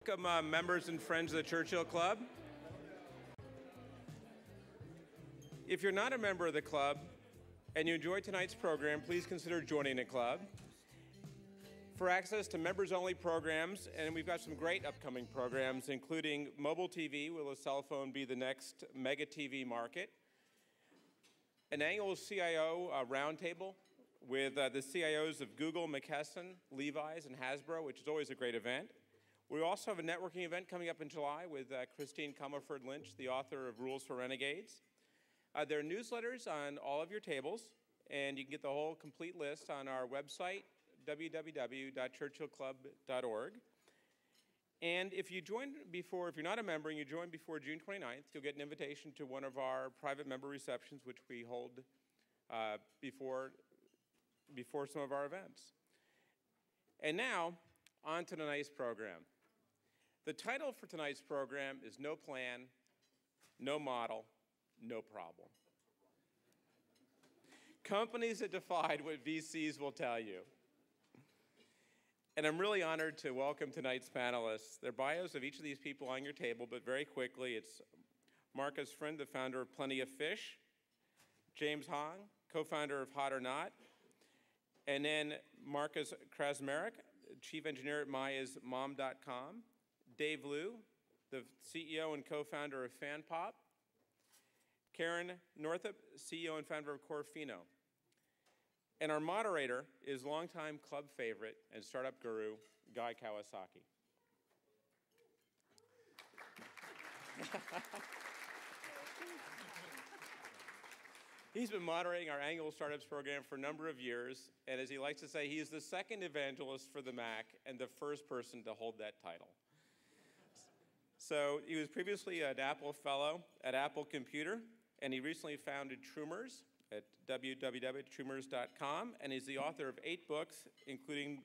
Welcome, members and friends of the Churchill Club. If you're not a member of the club and you enjoyed tonight's program, please consider joining the club. For access to members-only programs, and we've got some great upcoming programs, including mobile TV, will a cell phone be the next mega TV market? An annual CIO roundtable with the CIOs of Google, McKesson, Levi's, and Hasbro, which is always a great event. We also have a networking event coming up in July with Christine Comerford-Lynch, the author of Rules for Renegades. There are newsletters on all of your tables, and you can get the whole complete list on our website, www.churchillclub.org. And if you join before, if you're not a member and you join before June 29th, you'll get an invitation to one of our private member receptions, which we hold before some of our events. And now, on to tonight's program. The title for tonight's program is No Plan, No Model, No Problem. Companies that defied what VCs will tell you. And I'm really honored to welcome tonight's panelists. Their bios of each of these people on your table, but very quickly, it's Marcus Frind, the founder of Plenty of Fish, James Hong, co-founder of Hot or Not, and then Marcus Kazmierczak, chief engineer at MyIsMom.com, Dave Liu, the CEO and co-founder of FanPop, Karen Northup, CEO and founder of CoreFino. And our moderator is longtime club favorite and startup guru, Guy Kawasaki. He's been moderating our annual startups program for a number of years, and as he likes to say, he is the second evangelist for the Mac and the first person to hold that title. So he was previously an Apple fellow at Apple Computer, and he recently founded Truemors at www.truemors.com, and he's the author of 8 books, including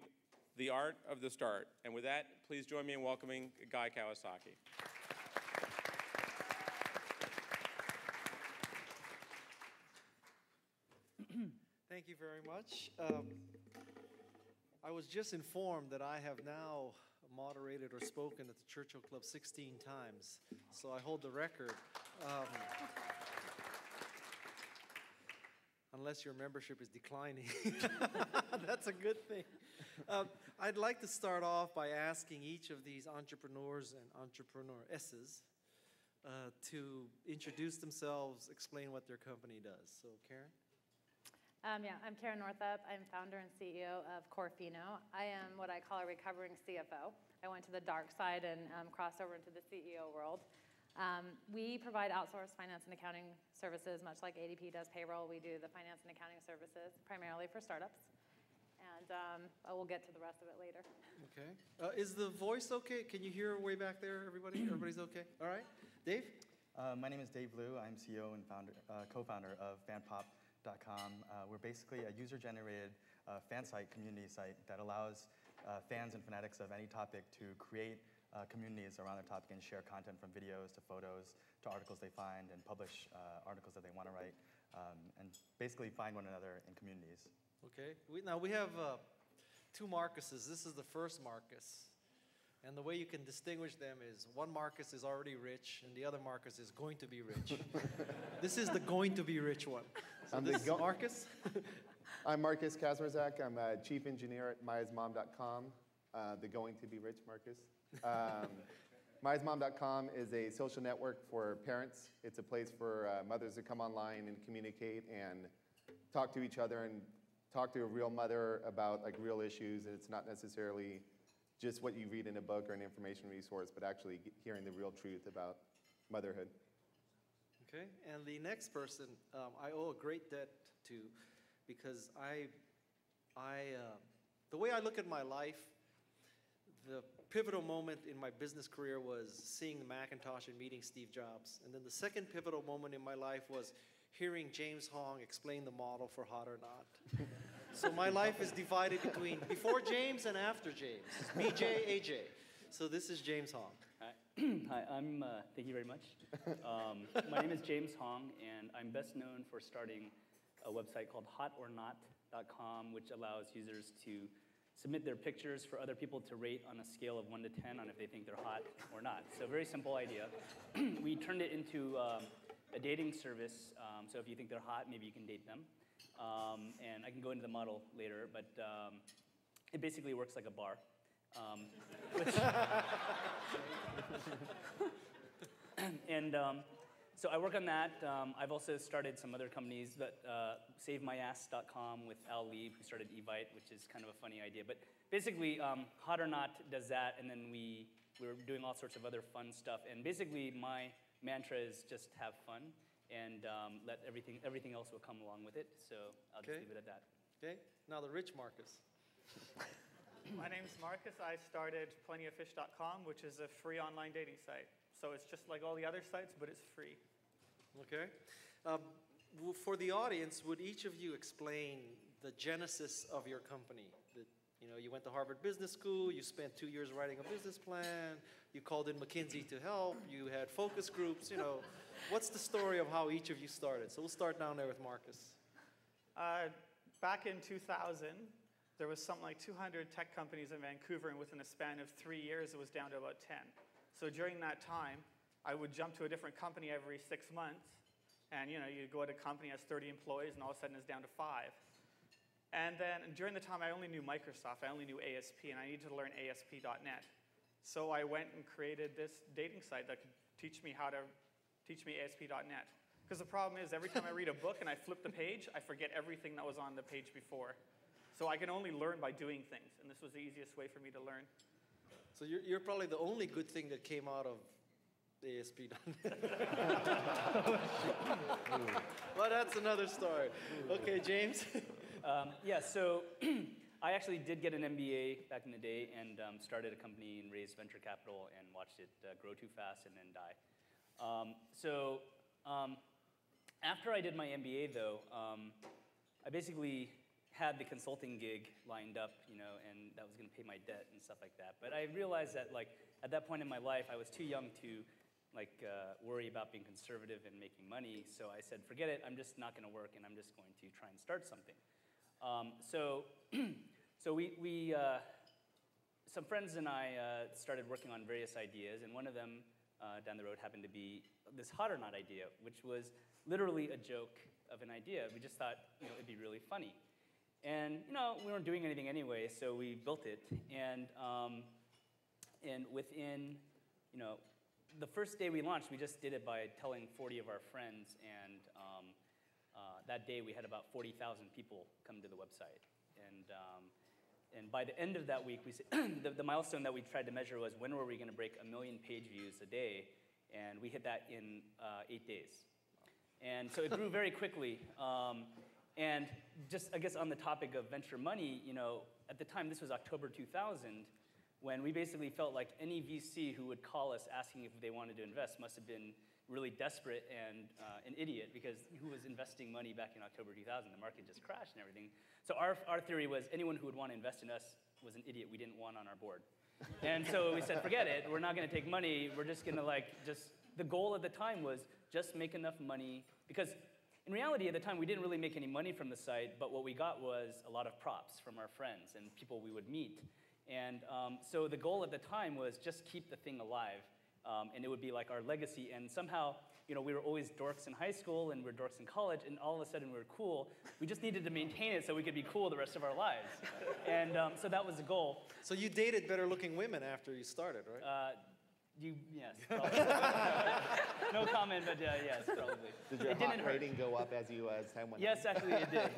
The Art of the Start. And with that, please join me in welcoming Guy Kawasaki. Thank you very much. I was just informed that I have now moderated or spoken at the Churchill Club 16 times, so I hold the record. Unless your membership is declining. That's a good thing. I'd like to start off by asking each of these entrepreneurs and entrepreneuresses to introduce themselves, explain what their company does. So, Karen? Yeah, I'm Karen Northup. I'm founder and CEO of CoreFino. I am what I call a recovering CFO. I went to the dark side and crossed over into the CEO world. We provide outsourced finance and accounting services, much like ADP does payroll. We do the finance and accounting services primarily for startups. And we'll get to the rest of it later. Okay. Is the voice okay? Can you hear way back there, everybody? Everybody's okay? All right. Dave? My name is Dave Liu. I'm CEO and co-founder of FanPop.com. We're basically a user-generated fan site, community site that allows fans and fanatics of any topic to create communities around their topic and share content from videos to photos to articles they find and publish articles that they want to write and basically find one another in communities. Okay. Now we have 2 Marcuses. This is the first Marcus. And the way you can distinguish them is one Marcus is already rich and the other Marcus is going to be rich. This is the going to be rich one. So this is Marcus. I'm Marcus Kazmierczak. I'm a chief engineer at MyIsMom.com, the going to be rich Marcus. MyIsMom.com is a social network for parents. It's a place for mothers to come online and communicate and talk to each other and talk to a real mother about like real issues. And it's not necessarily just what you read in a book or an information resource, but actually hearing the real truth about motherhood. Okay, and the next person I owe a great debt to because the way I look at my life, the pivotal moment in my business career was seeing the Macintosh and meeting Steve Jobs. And then the second pivotal moment in my life was hearing James Hong explain the model for Hot or Not. So my life is divided between before James and after James. BJ, AJ. So this is James Hong. Hi, I'm, thank you very much. My name is James Hong, and I'm best known for starting a website called hotornot.com, which allows users to submit their pictures for other people to rate on a scale of 1 to 10 on if they think they're hot or not. So very simple idea. We turned it into a dating service. So if you think they're hot, maybe you can date them. And I can go into the model later, but it basically works like a bar. So I work on that. I've also started some other companies, but SaveMyAss.com with Al Lieb, who started Evite, which is kind of a funny idea. But basically, Hot or Not does that, and then we're doing all sorts of other fun stuff. And basically, my mantra is just have fun, and let everything else will come along with it. So I'll just leave it at that. Okay, now the rich Marcus. My name is Marcus. I started plentyoffish.com, which is a free online dating site. So it's just like all the other sites, but it's free. Okay. For the audience, would each of you explain the genesis of your company? That, you went to Harvard Business School, you spent 2 years writing a business plan, you called in McKinsey to help, you had focus groups, What's the story of how each of you started? So we'll start down there with Marcus. Back in 2000, there was something like 200 tech companies in Vancouver, and within a span of 3 years, it was down to about 10. So during that time, I would jump to a different company every 6 months, and you go to a company that has 30 employees, and all of a sudden it's down to 5. And then during the time, I only knew Microsoft, I only knew ASP, and I needed to learn ASP.NET. So I went and created this dating site that could teach me ASP.NET. Because the problem is, every time I read a book and I flip the page, I forget everything that was on the page before. So I can only learn by doing things, and this was the easiest way for me to learn. So you're probably the only good thing that came out of ASP.NET. Well, that's another story. Okay, James? So I actually did get an MBA back in the day and started a company and raised venture capital and watched it grow too fast and then die. After I did my MBA, though, I basically had the consulting gig lined up, and that was going to pay my debt and stuff like that. But I realized that, at that point in my life, I was too young to, worry about being conservative and making money. So I said, forget it. I'm just not going to work, and I'm just going to try and start something. Some friends and I started working on various ideas, and one of them down the road happened to be this Hot or Not idea, which was literally a joke of an idea. We just thought, it'd be really funny. And, we weren't doing anything anyway, so we built it. And within, the first day we launched, we just did it by telling 40 of our friends. And that day, we had about 40,000 people come to the website. And by the end of that week, we the milestone that we tried to measure was when were we going to break 1 million page views a day? And we hit that in 8 days. And so it grew very quickly. And just, I guess, on the topic of venture money, at the time, this was October 2000, when we basically felt like any VC who would call us asking if they wanted to invest must have been really desperate and an idiot, because who was investing money back in October 2000? The market just crashed and everything. So our theory was anyone who would want to invest in us was an idiot we didn't want on our board. And so we said, forget it. We're not going to take money. We're just going to the goal at the time was just make enough money, because in reality, at the time, we didn't really make any money from the site, but what we got was a lot of props from our friends and people we would meet. And so the goal at the time was just keep the thing alive, and it would be like our legacy. And somehow, we were always dorks in high school, and we're dorks in college, and all of a sudden we were cool. We just needed to maintain it so we could be cool the rest of our lives. And so that was the goal. So you dated better-looking women after you started, right? Yes, probably. No comment, but yes, probably. Did your hot rating go up as time went on? Yes, actually it did.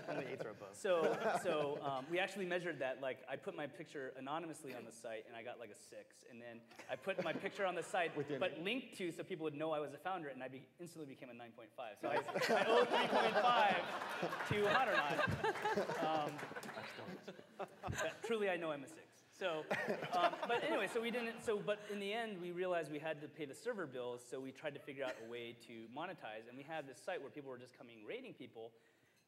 Only 8s or above. So we actually measured that. I put my picture anonymously on the site, and I got a 6. And then I put my picture on the site, but linked to so people would know I was a founder, and I instantly became a 9.5. So I owe 3.5 to Hot or Not. Truly, I know I'm a 6. So, but anyway, but in the end, we realized we had to pay the server bills, so we tried to figure out a way to monetize. And we had this site where people were just coming rating people.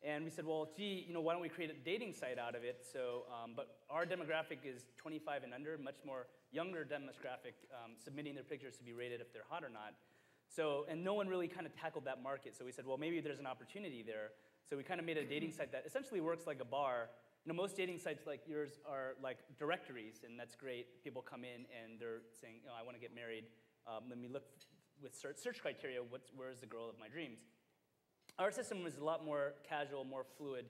And we said, well, gee, why don't we create a dating site out of it? So, but our demographic is 25 and under, much more younger demographic, submitting their pictures to be rated if they're hot or not. So, and no one really kind of tackled that market. So we said, well, maybe there's an opportunity there. So we kind of made a dating site that essentially works like a bar, most dating sites like yours are like directories, and that's great. People come in and they're saying, I want to get married. Let me look with search criteria, where's the girl of my dreams? Our system was a lot more casual, more fluid,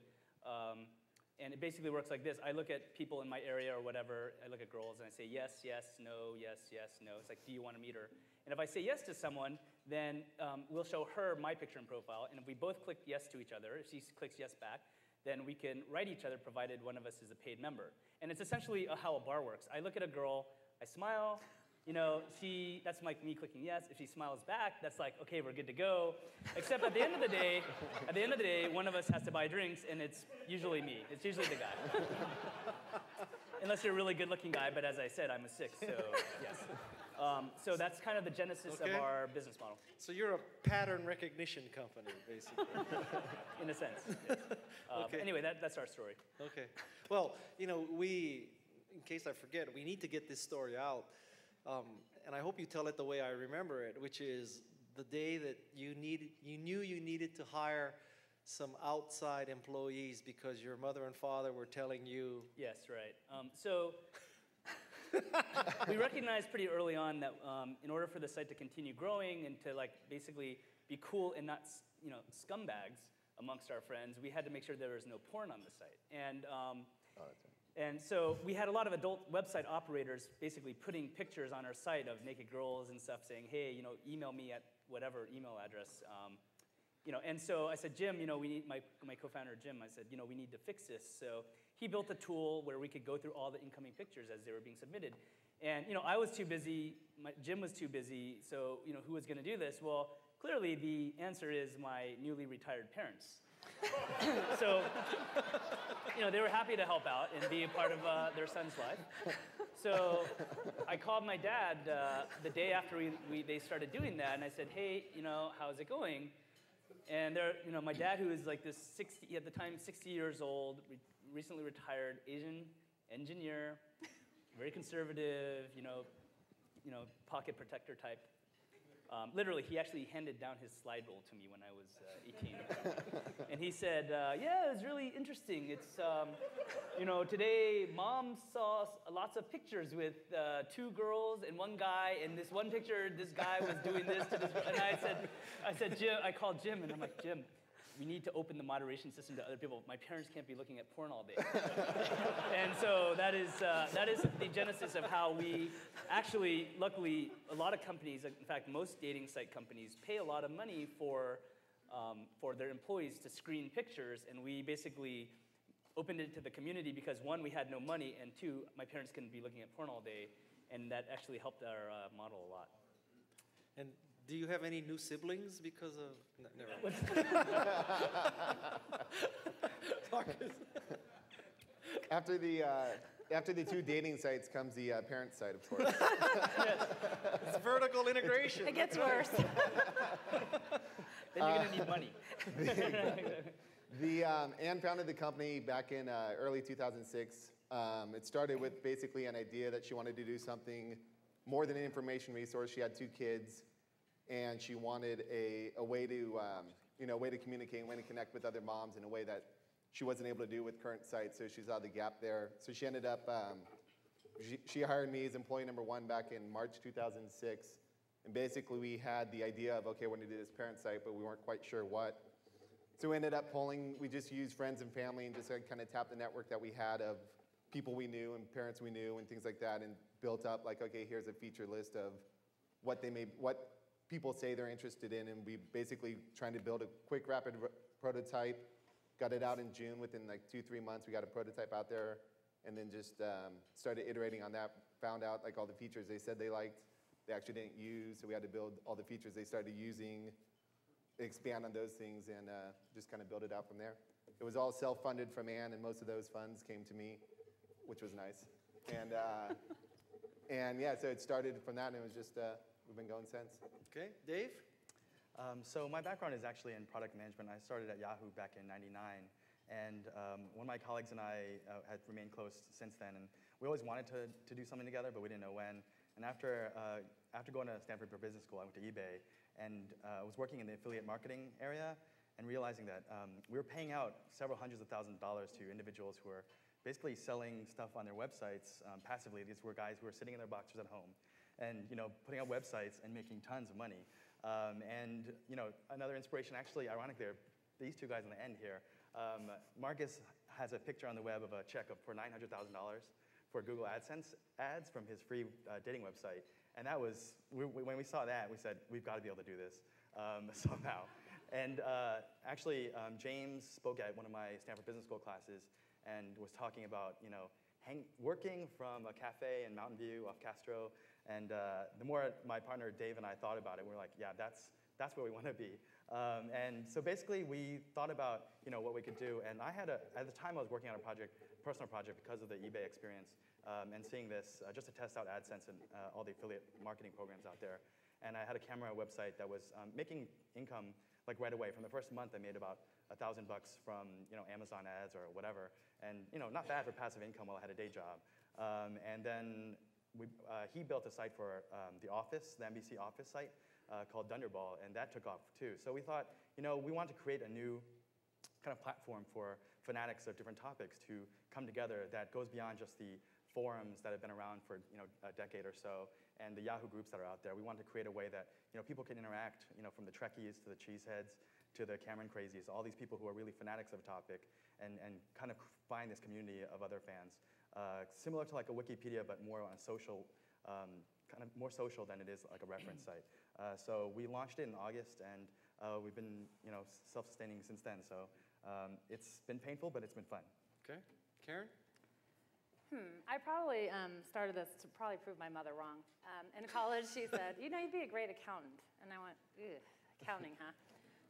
and it basically works like this. I look at people in my area or whatever, I look at girls and I say yes, yes, no, yes, yes, no. It's like, do you want to meet her? And if I say yes to someone, then we'll show her my picture and profile, and if we both click yes to each other, if she clicks yes back, then we can write each other provided one of us is a paid member. And it's essentially how a bar works. I look at a girl, I smile, that's like me clicking yes. If she smiles back, that's like, okay, we're good to go. Except at the end of the day, one of us has to buy drinks, and it's usually me. It's usually the guy. Unless you're a really good-looking guy, but as I said, I'm a 6, so yes. So that's kind of the genesis of our business model. So you're a pattern recognition company, basically. In a sense, yes. Okay. Anyway, that's our story. Okay. Well, in case I forget, we need to get this story out. And I hope you tell it the way I remember it, which is the day that you knew you needed to hire some outside employees because your mother and father were telling you. Yes, right. So we recognized pretty early on that in order for the site to continue growing and to basically be cool and not scumbags amongst our friends, we had to make sure there was no porn on the site. And so we had a lot of adult website operators basically putting pictures on our site of naked girls and stuff, saying, hey, email me at whatever email address. And so I said, Jim, we need my co-founder Jim. I said, we need to fix this. So he built a tool where we could go through all the incoming pictures as they were being submitted. And I was too busy. Jim was too busy. So who was going to do this? Well, clearly the answer is my newly retired parents. So, they were happy to help out and be a part of their son's life. So I called my dad the day after they started doing that, and I said, hey, how's it going? And my dad, who was like this 60, at the time, 60 years old, recently retired Asian engineer, very conservative, pocket protector type. Literally, he actually handed down his slide rule to me when I was 18. And he said, yeah, it was really interesting. It's, today Mom saw lots of pictures with 2 girls and 1 guy, and this one picture, this guy was doing this to this girl. And I said, Jim, I called Jim, and I'm like, Jim, we need to open the moderation system to other people. My parents can't be looking at porn all day. And so that is the genesis of how we actually, luckily, a lot of companies, in fact, most dating site companies, pay a lot of money for their employees to screen pictures, and we basically opened it to the community because 1, we had no money, and 2, my parents couldn't be looking at porn all day, and that actually helped our model a lot. And do you have any new siblings because of? No, never mind. After the 2 dating sites comes the parent site, of course. Yes. It's vertical integration. It gets worse. Then you're going to need money. Anne founded the company back in early 2006. It started with basically an idea that she wanted to do something more than an information resource. She had 2 kids, and she wanted a way to communicate and way to connect with other moms in a way that she wasn't able to do with current sites, so she saw the gap there. So she ended up, she hired me as employee number 1 back in March 2006, and basically we had the idea of, okay, we're going to do this parent site, but we weren't quite sure what. So we ended up we just used friends and family and just kind of tapped the network that we had of people we knew and parents we knew and things like that, and built up like, okay, here's a feature list of what people say they're interested in, and we basically trying to build a quick, rapid prototype. Got it out in June. Within like 2-3 months, we got a prototype out there, and then just started iterating on that. Found out like all the features they said they liked, they actually didn't use, so we had to build all the features they started using, expand on those things, and just kind of build it out from there. It was all self-funded from Anne, and most of those funds came to me, which was nice. And yeah, so it started from that, and it was just we've been going since. Okay, Dave? So my background is actually in product management. I started at Yahoo back in '99, and one of my colleagues and I had remained close since then, and we always wanted to do something together, but we didn't know when. And after going to Stanford for business school, I went to eBay, and I was working in the affiliate marketing area, and realizing that we were paying out several hundreds of thousands of dollars to individuals who were basically selling stuff on their websites passively. These were guys who were sitting in their boxers at home and putting up websites and making tons of money. And another inspiration, actually, ironically, are these two guys on the end here. Marcus has a picture on the web of a check for $900,000 for Google AdSense ads from his free dating website. And that was, when we saw that, we said, we've got to be able to do this somehow. And actually, James spoke at one of my Stanford Business School classes and was talking about, working from a cafe in Mountain View off Castro. And the more my partner Dave and I thought about it, we were like, yeah, that's where we want to be. And so basically, we thought about what we could do. And I had at the time I was working on a personal project because of the eBay experience, and seeing this just to test out AdSense and all the affiliate marketing programs out there. And I had a camera website that was making income like right away. From the first month, I made about $1,000 from Amazon ads or whatever, and not bad for passive income while I had a day job. And then he built a site for the Office, the NBC Office site called Dunderball, and that took off too. So we thought, we want to create a new kind of platform for fanatics of different topics to come together that goes beyond just the forums that have been around for a decade or so and the Yahoo groups that are out there. We want to create a way that people can interact, from the Trekkies to the Cheeseheads to the Cameron Crazies, all these people who are really fanatics of a topic, and kind of find this community of other fans. Similar to like a Wikipedia, but more on a social, kind of more social than it is like a reference site. So we launched it in August, and we've been self-sustaining since then. So it's been painful, but it's been fun. Okay. Karen? I probably started this to probably prove my mother wrong. In college, she said, you'd be a great accountant. And I went, ugh, accounting, huh?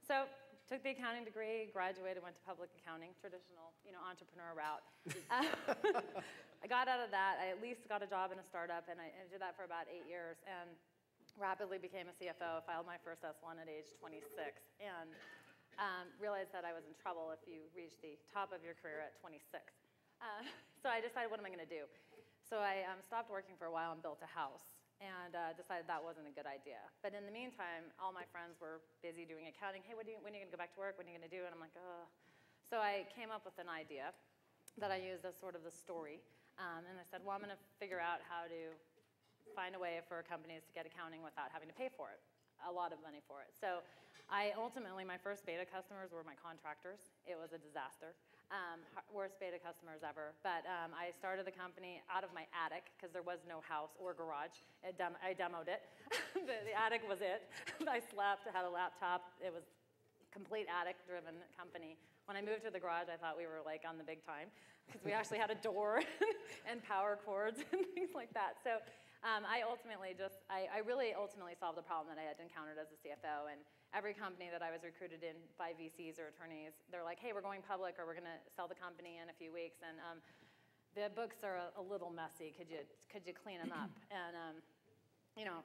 So took the accounting degree, graduated, went to public accounting, traditional, entrepreneur route. I got out of that. I at least got a job in a startup, and I did that for about 8 years, and rapidly became a CFO. Filed my first S1 at age 26, and realized that I was in trouble if you reach the top of your career at 26. So I decided, what am I going to do? So I stopped working for a while and built a house, and decided that wasn't a good idea. But in the meantime, all my friends were busy doing accounting. Hey, when are you going to go back to work? What are you going to do? And I'm like, ugh. So I came up with an idea that I used as sort of the story. And I said, well, I'm going to figure out how to find a way for companies to get accounting without having to pay for it, a lot of money for it. So my first beta customers were my contractors. It was a disaster. Worst beta customers ever. But I started the company out of my attic because there was no house or garage. I demoed it. The attic was it. I slept, I had a laptop. It was a complete attic-driven company. When I moved to the garage, I thought we were like on the big time because we actually had a door and power cords and things like that. So I really ultimately solved the problem that I had encountered as a CFO. And every company that I was recruited in by VCs or attorneys, they're like, hey, we're going public, or we're going to sell the company in a few weeks. And the books are a little messy. Could you clean them up? And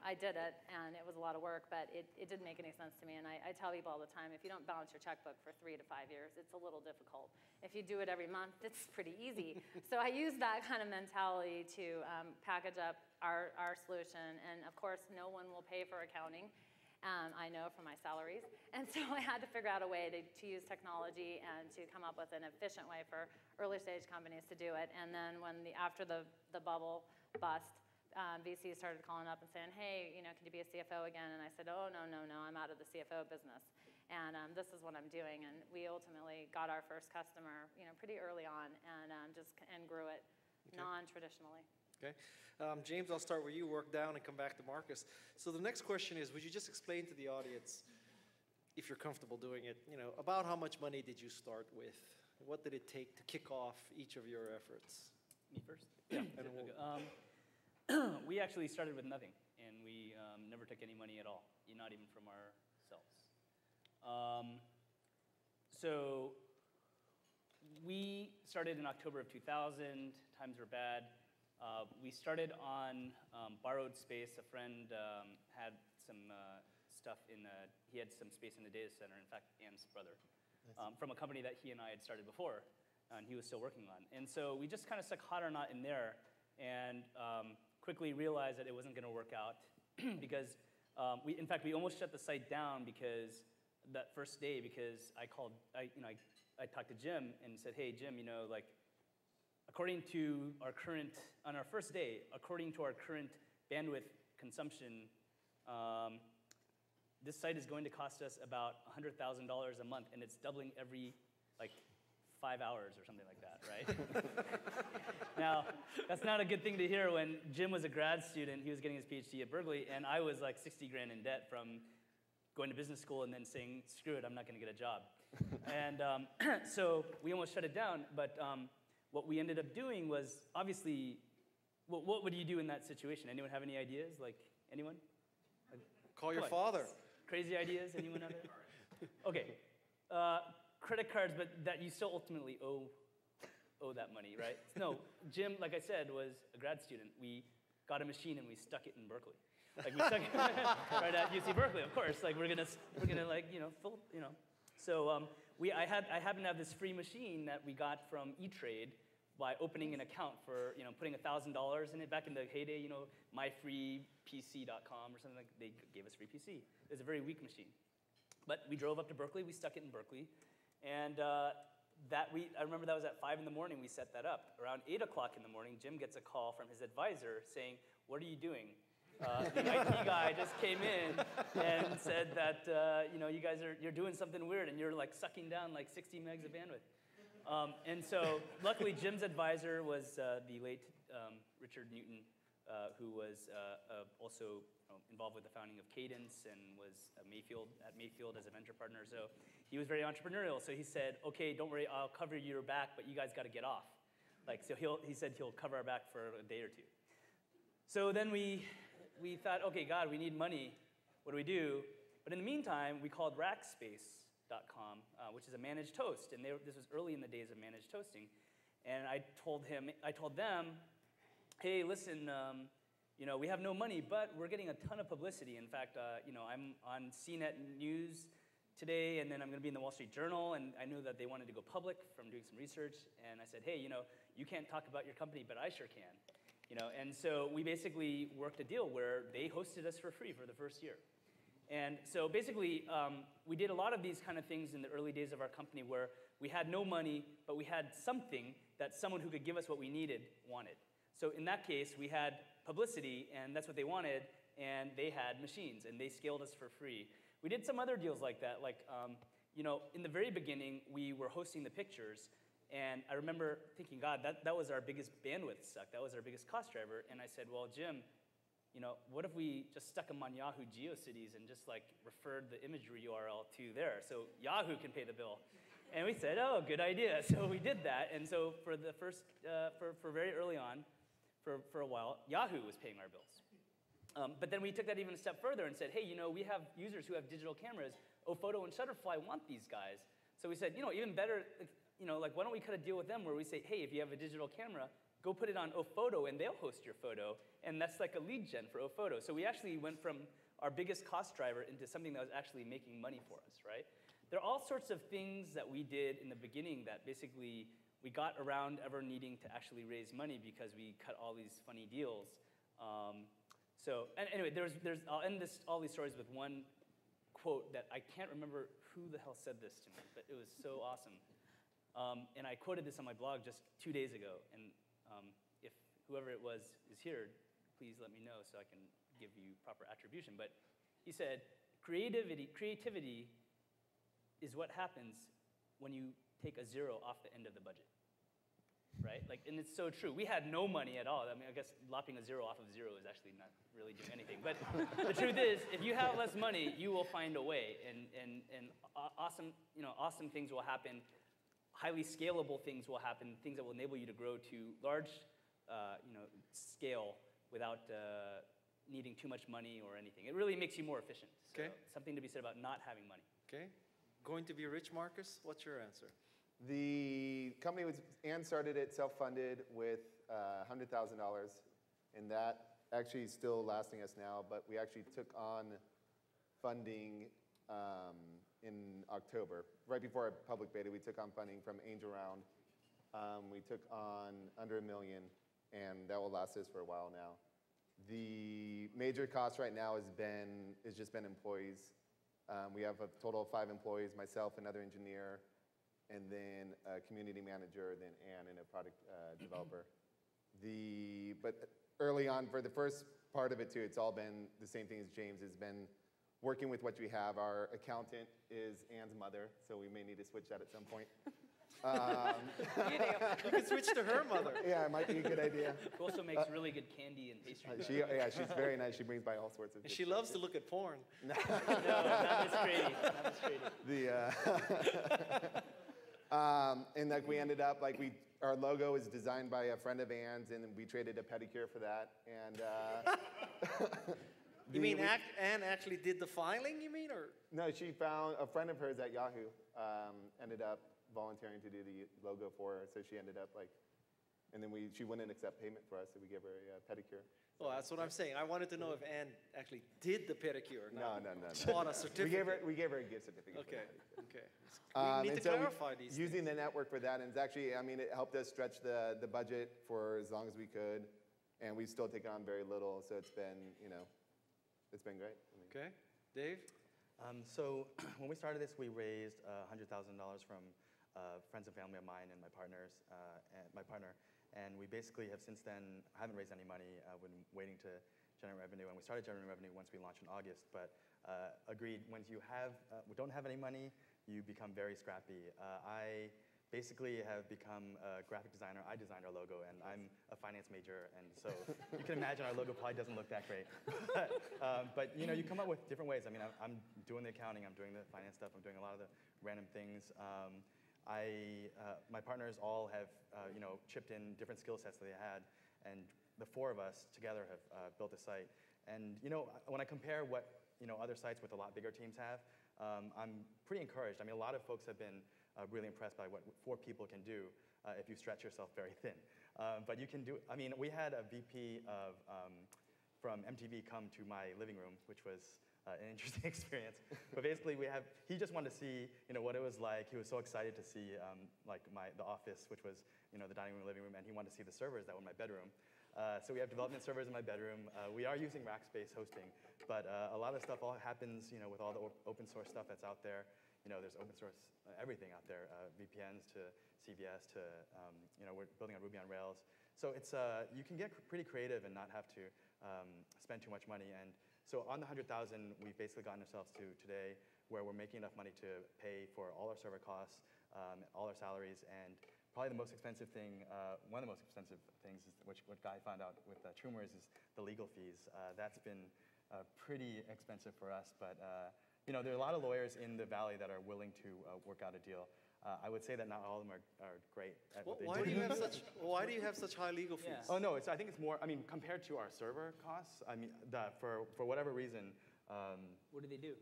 I did it, and it was a lot of work, but it didn't make any sense to me. And I tell people all the time, if you don't balance your checkbook for 3 to 5 years, it's a little difficult. If you do it every month, it's pretty easy. So I used that kind of mentality to package up our solution. And of course, no one will pay for accounting. I know from my salaries. And so I had to figure out a way to use technology and to come up with an efficient way for early stage companies to do it. And then after the bubble bust, VCs started calling up and saying, hey, can you be a CFO again? And I said, oh, no, I'm out of the CFO business. And this is what I'm doing. And we ultimately got our first customer, pretty early on, and grew it non-traditionally. Okay. James, I'll start where you work down and come back to Marcus. So the next question is, would you just explain to the audience, if you're comfortable doing it, about how much money did you start with? What did it take to kick off each of your efforts? Me first? Yeah. We actually started with nothing, and we never took any money at all, not even from ourselves. So we started in October of 2000. Times were bad. We started on borrowed space. A friend had some stuff he had some space in the data center, in fact, Anne's brother, from a company that he and I had started before, and he was still working on. And so we just kind of stuck hot or not in there, and quickly realized that it wasn't going to work out because, in fact, we almost shut the site down because that first day, because I talked to Jim and said, hey, Jim, according to our current, on our first day, according to our current bandwidth consumption, this site is going to cost us about $100,000 a month, and it's doubling every, like, 5 hours or something like that, right? Now, that's not a good thing to hear when Jim was a grad student. He was getting his PhD at Berkeley, and I was like 60 grand in debt from going to business school and then saying, screw it, I'm not going to get a job. And so we almost shut it down, but what we ended up doing was, obviously, what would you do in that situation? Anyone have any ideas? Like, anyone? Call your father. Crazy ideas? Anyone out there? Okay. Credit cards, but that you still ultimately owe that money, right? No, Jim, like I said, was a grad student. We got a machine and we stuck it in Berkeley. Like we stuck it right at UC Berkeley, of course. Like we're gonna like fill. So I happen to have this free machine that we got from E-Trade by opening an account for putting $1,000 in it back in the heyday. myfreepc.com or something like. They gave us free PC. It was a very weak machine, but we drove up to Berkeley. We stuck it in Berkeley. And I remember that was at 5 in the morning we set that up. Around 8 o'clock in the morning, Jim gets a call from his advisor saying, what are you doing? The IT guy just came in and said that, you guys you're doing something weird and you're like sucking down like 60 megs of bandwidth. And so luckily Jim's advisor was the late Richard Newton, who was also involved with the founding of Cadence and was at Mayfield as a venture partner. So he was very entrepreneurial. So he said, okay, don't worry, I'll cover your back, but you guys got to get off. So he said he'll cover our back for a day or two. So then we thought, okay, God, we need money. What do we do? But in the meantime, we called Rackspace.com, which is a managed host. And this was early in the days of managed hosting. And I told them, hey, listen, we have no money, but we're getting a ton of publicity. In fact, I'm on CNET News today, and then I'm going to be in the Wall Street Journal, and I knew that they wanted to go public from doing some research. And I said, hey, you can't talk about your company, but I sure can. And so we basically worked a deal where they hosted us for free for the first year. And so basically, we did a lot of these kind of things in the early days of our company where we had no money, but we had something that someone who could give us what we needed wanted. So in that case, we had publicity, and that's what they wanted, and they had machines, and they scaled us for free. We did some other deals like that. Like, in the very beginning, we were hosting the pictures, and I remember thinking, God, that was our biggest bandwidth suck. That was our biggest cost driver. And I said, well, Jim, what if we just stuck them on Yahoo GeoCities and just like referred the imagery URL to there so Yahoo can pay the bill? And we said, oh, good idea. So we did that. And so for the first, for very early on, for a while, Yahoo was paying our bills. But then we took that even a step further and said, hey, we have users who have digital cameras. Ophoto and Shutterfly want these guys. So we said, even better, why don't we cut a deal with them where we say, hey, if you have a digital camera, go put it on Ophoto and they'll host your photo. And that's like a lead gen for Ophoto. So we actually went from our biggest cost driver into something that was actually making money for us, right? There are all sorts of things that we did in the beginning that basically we got around ever needing to actually raise money because we cut all these funny deals. And anyway, I'll end all these stories with one quote that I can't remember who the hell said this to me, but it was so awesome. And I quoted this on my blog just 2 days ago. And if whoever it was is here, please let me know so I can give you proper attribution. But he said, creativity is what happens when you take a zero off the end of the budget. Right? And it's so true. We had no money at all. I mean, I guess lopping a zero off of zero is actually not really doing anything. But the truth is, if you have less money, you will find a way. And awesome things will happen. Highly scalable things will happen. Things that will enable you to grow to large, scale without needing too much money or anything. It really makes you more efficient. So something to be said about not having money. Okay. Going to be rich, Marcus? What's your answer? The company Ann started it self-funded with $100,000, and that actually is still lasting us now, but we actually took on funding in October. Right before our public beta, we took on funding from Angel Round. We took on under $1 million, and that will last us for a while now. The major cost right now has just been employees. We have a total of 5 employees, myself, another engineer, and then a community manager, then Ann, and a product developer. But early on, for the first part of it too, it's all been the same thing as James has been working with what we have. Our accountant is Ann's mother, so we may need to switch that at some point. You can switch to her mother. Yeah, it might be a good idea. Who also makes really good candy and pastries. She's very nice. She brings by all sorts of And good she stuff. loves to look at porn. No, not Miss Grady. Not Miss Grady. And like we ended up, our logo is designed by a friend of Ann's, and we traded a pedicure for that. And You mean Ann actually did the filing, you mean? Or? No, she found a friend of hers at Yahoo, ended up volunteering to do the logo for her, so she ended up and then she wouldn't accept payment for us, so we gave her a pedicure. Oh, that's what I'm saying. I wanted to know if Ann actually did the pedicure. No. Bought a certificate. We gave her a gift certificate. Okay, For that. okay. We need to clarify these using the network for that, and it's actually, it helped us stretch the budget for as long as we could, and we've still taken on very little, so it's been, it's been great. Okay, Dave? So when we started this, we raised $100,000 from friends and family of mine and my partner, and we basically have since then haven't raised any money. We've been waiting to generate revenue, and we started generating revenue once we launched in August. But agreed, once you don't have any money, you become very scrappy. I basically have become a graphic designer. I designed our logo, and I'm a finance major, and so you can imagine our logo probably doesn't look that great. But you come up with different ways. I'm doing the accounting, I'm doing the finance stuff, I'm doing a lot of the random things. My partners all have chipped in different skill sets that they had, and the four of us together have built a site. And when I compare what other sites with a lot bigger teams have, I'm pretty encouraged. A lot of folks have been really impressed by what 4 people can do if you stretch yourself very thin. But you can do. We had a VP from MTV come to my living room, which was an interesting experience. But basically, he just wanted to see, what it was like. He was so excited to see, the office, which was, the dining room, living room, and he wanted to see the servers that were in my bedroom. So we have development servers in my bedroom. We are using Rackspace hosting, but a lot of stuff all happens, with all the open source stuff that's out there. There's open source everything out there, VPNs to CVS to, we're building on Ruby on Rails. So it's you can get pretty creative and not have to spend too much money. And so on the 100,000, we've basically gotten ourselves to today where we're making enough money to pay for all our server costs, all our salaries, and probably the most expensive thing, one of the most expensive things, what Guy found out with Truemors, is the legal fees. That's been pretty expensive for us, but there are a lot of lawyers in the Valley that are willing to work out a deal. I would say that not all of them are great at what they do. Why do you have such high legal fees? Yeah. Oh no, I think it's more. Compared to our server costs, for whatever reason. What do they do?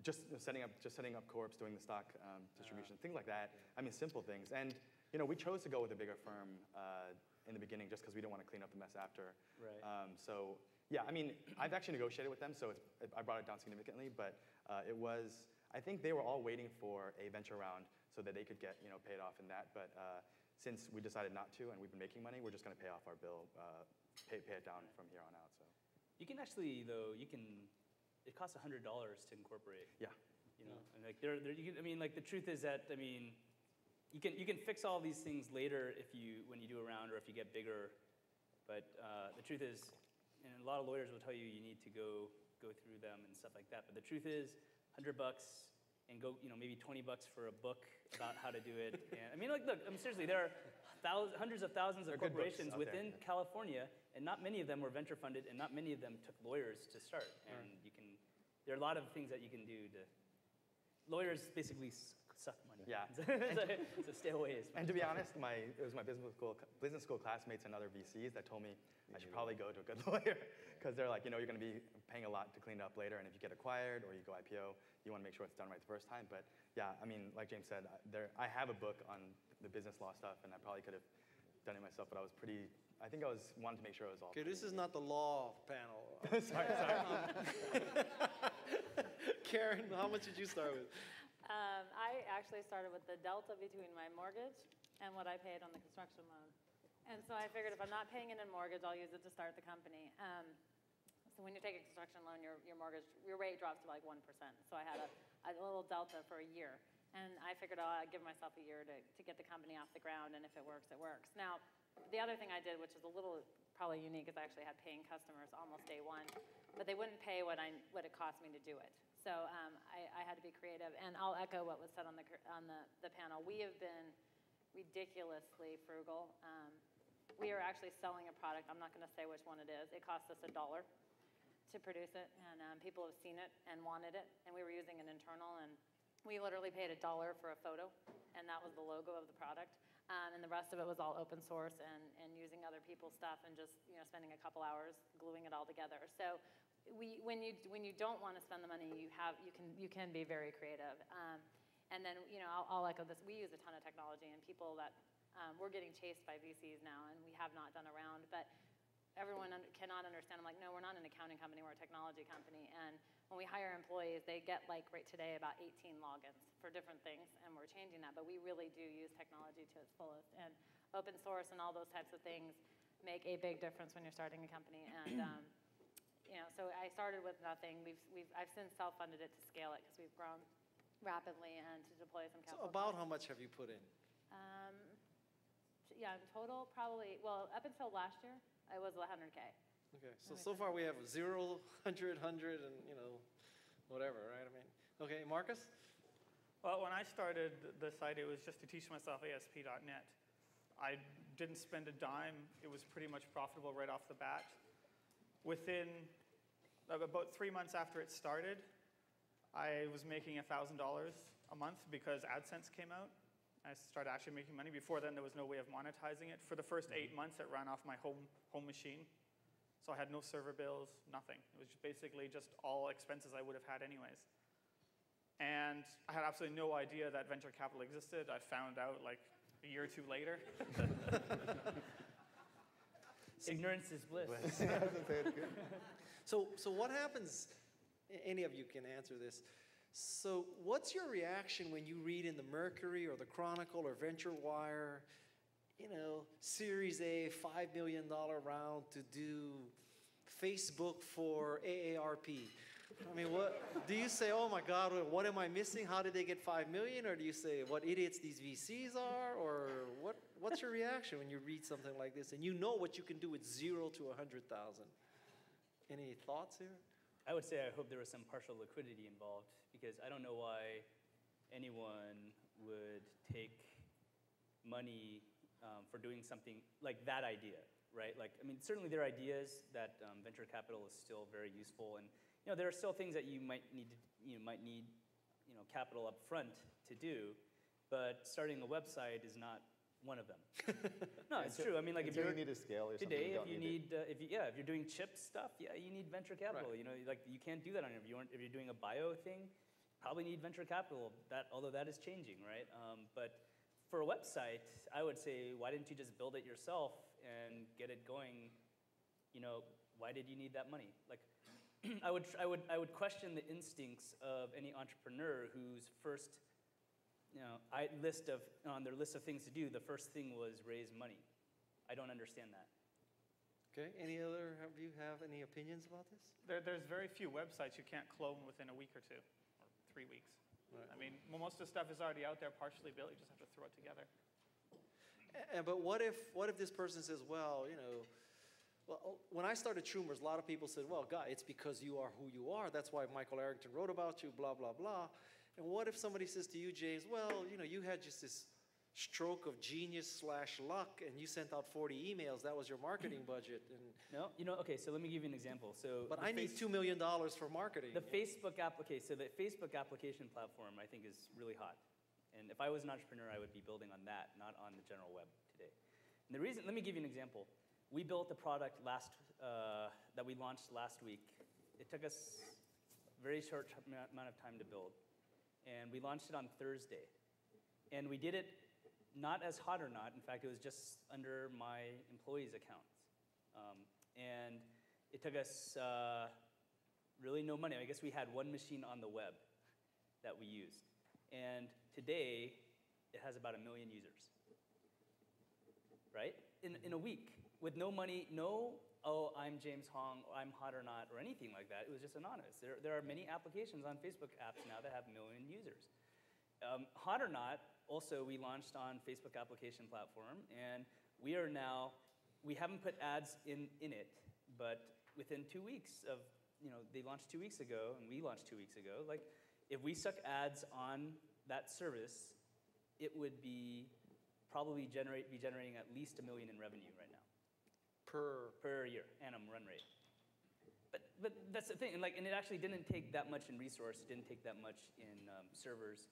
Just setting up corps, doing the stock distribution, things like that. Simple things. And we chose to go with a bigger firm in the beginning just because we didn't want to clean up the mess after. Right. So yeah, I've actually negotiated with them, so I brought it down significantly. But I think they were all waiting for a venture round so that they could get paid off in that. But since we decided not to, and we've been making money, we're just going to pay off our bill, pay it down from here on out. So you can actually it costs $100 to incorporate. Yeah. And the truth is that you can fix all these things later when you do a round or if you get bigger. But the truth is, and a lot of lawyers will tell you need to go through them and stuff like that. But the truth is, $100 and go maybe $20 for a book about how to do it. And, look, seriously, there are hundreds of thousands of corporations within California, and not many of them were venture funded, and not many of them took lawyers to start. And there are a lot of things that you can do to. Lawyers basically suck money. Yeah. So stay away. And to be honest, it was my business school classmates and other VCs that told me I should probably go to a good lawyer because they're like, you're going to be paying a lot to clean it up later, and if you get acquired or you go IPO, you want to make sure it's done right the first time. But yeah, like James said, I have a book on the business law stuff, and I probably could have done it myself, but I wanted to make sure it was all. Okay, this is not the law panel. sorry. Karen, how much did you start with? I actually started with the delta between my mortgage and what I paid on the construction loan. And so I figured if I'm not paying it in mortgage, I'll use it to start the company. So when you take a construction loan, your rate drops to like 1%. So I had a little delta for a year. And I figured I'd give myself a year to get the company off the ground, and if it works, it works. Now, the other thing I did, which is a little probably unique, is I actually had paying customers almost day one, but they wouldn't pay what it cost me to do it. So I had to be creative, and I'll echo what was said on the panel. We have been ridiculously frugal. We are actually selling a product. I'm not going to say which one it is. It cost us $1 to produce it, and people have seen it and wanted it, and we were using an internal, and we literally paid $1 for a photo, and that was the logo of the product. And the rest of it was all open source and using other people's stuff and just spending a couple hours gluing it all together. So when you don't want to spend the money, you can be very creative. And then I'll echo this. We use a ton of technology, and people that we're getting chased by VCs now, and we have not done a round, but everyone cannot understand. I'm like, no, we're not an accounting company, we're a technology company. And when we hire employees, they get, like right today, about 18 logins for different things, and we're changing that. But we really do use technology to its fullest. And open source and all those types of things make a big difference when you're starting a company. And so I started with nothing. I've since self-funded it to scale it because we've grown rapidly and to deploy some capital. So about how much have you put in? Yeah, in total, probably, well, up until last year, it was 100K. Okay, so far we have 0, 100, 100, and whatever, right? I mean, okay, Marcus? Well, when I started the site, it was just to teach myself ASP.NET. I didn't spend a dime. It was pretty much profitable right off the bat. Within about 3 months after it started, I was making $1,000 a month because AdSense came out. I started actually making money. Before then, there was no way of monetizing it. For the first 8 months, it ran off my home machine. So I had no server bills, nothing. It was basically just all expenses I would have had anyways. And I had absolutely no idea that venture capital existed. I found out like a year or two later. Ignorance is bliss. So what happens, any of you can answer this. So what's your reaction when you read in the Mercury or the Chronicle or VentureWire, Series A, $5 million round to do Facebook for AARP? I mean, what do you say, oh my God, what am I missing? How did they get 5 million? Or do you say, what idiots these VCs are? Or what's your reaction when you read something like this and you know what you can do with 0 to 100,000? Any thoughts here? I would say I hope there was some partial liquidity involved, because I don't know why anyone would take money for doing something like that idea, right? Like, I mean, certainly there are ideas that venture capital is still very useful, and there are still things that you might need capital up front to do, but starting a website is not one of them. No, it's true. I mean, like if you need a scale or something. Today, if you're doing chip stuff, yeah, you need venture capital. Right. Like you can't do that on if you're doing a bio thing, probably need venture capital. Although that is changing, right? But for a website, I would say, why didn't you just build it yourself and get it going? Why did you need that money? Like, I would question the instincts of any entrepreneur whose first on their list of things to do, the first thing was raise money. I don't understand that. Okay, have you have any opinions about this? There's very few websites you can't clone within a week or 2, or 3 weeks. Right. I mean, most of the stuff is already out there, partially built. You just have to throw it together. But what if this person says, well, when I started Truemors, a lot of people said, well, God, it's because you are who you are. That's why Michael Arrington wrote about you, blah, blah, blah. And what if somebody says to you, James, well, you had just this stroke of genius/luck, and you sent out 40 emails. That was your marketing budget. And okay, so let me give you an example. but I need $2 million for marketing. The Facebook application platform, I think, is really hot. And if I was an entrepreneur, I would be building on that, not on the general web today. And let me give you an example. We built a product that we launched last week. It took us a very short amount of time to build. And we launched it on Thursday. And we did it not as hot or not. In fact, it was just under my employees' accounts. And it took us really no money. I guess we had one machine on the web that we used. And today, it has about 1 million users. Right? In a week. With no money, I'm James Hong, or I'm hot or not, or anything like that. It was just anonymous. There are many applications on Facebook apps now that have 1 million users. Hot or Not, also we launched on Facebook application platform, and we are now, we haven't put ads in it, but within 2 weeks of, they launched 2 weeks ago, and we launched 2 weeks ago, like, if we stuck ads on that service, it would be probably be generating at least $1 million in revenue right now. Per year, annum run rate. But that's the thing, and it actually didn't take that much in resource, it didn't take that much in servers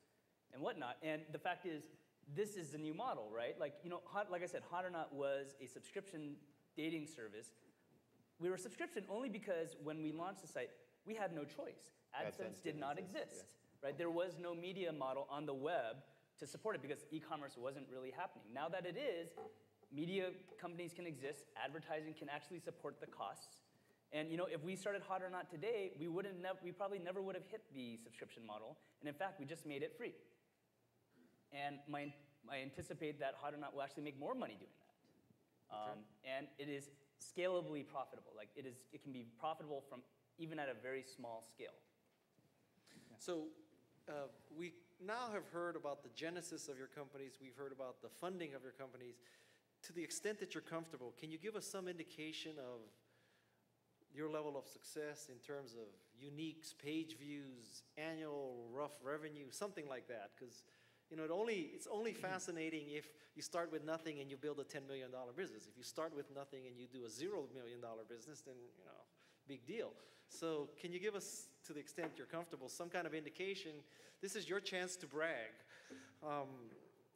and whatnot. And the fact is, this is the new model, right? Like I said, Hot or Not was a subscription dating service. We were subscription only because when we launched the site, we had no choice. AdSense did not exist, right? There was no media model on the web to support it because e-commerce wasn't really happening. Now that it is, media companies can exist, advertising can actually support the costs. And if we started Hot or Not today, we probably never would have hit the subscription model. And in fact, we just made it free. And I anticipate that Hot or Not will actually make more money doing that. And it is scalably profitable. Like it can be profitable from even at a very small scale. Yeah. So we now have heard about the genesis of your companies. We've heard about the funding of your companies. To the extent that you're comfortable, can you give us some indication of your level of success in terms of uniques, page views, annual rough revenue, something like that? Because it's only fascinating if you start with nothing and you build a $10 million business. If you start with nothing and you do a $0 million business, then big deal. So can you give us, to the extent you're comfortable, some kind of indication? This is your chance to brag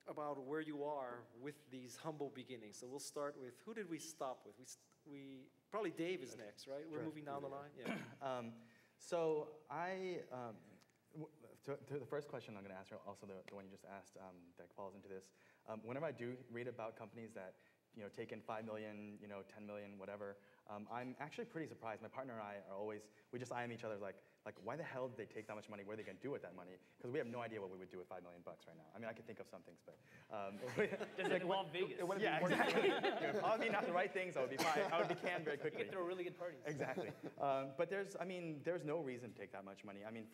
about where you are with these humble beginnings. So we'll start with, who did we stop with? We probably Dave is next, right? We're moving down the line. Yeah. So to the first question I'm going to answer, also the one you just asked that falls into this. Whenever I do read about companies that take in 5 million, 10 million, whatever, I'm actually pretty surprised. My partner and I are always, we just eye each other like why the hell did they take that much money? What are they going to do with that money? Because we have no idea what we would do with $5 million right now. I mean, I could think of some things, but does it involve Vegas? Yeah, exactly. It would probably not the right things. I would be fine. I would be canned very quickly. You could throw really good parties. Exactly. But there's no reason to take that much money. I mean,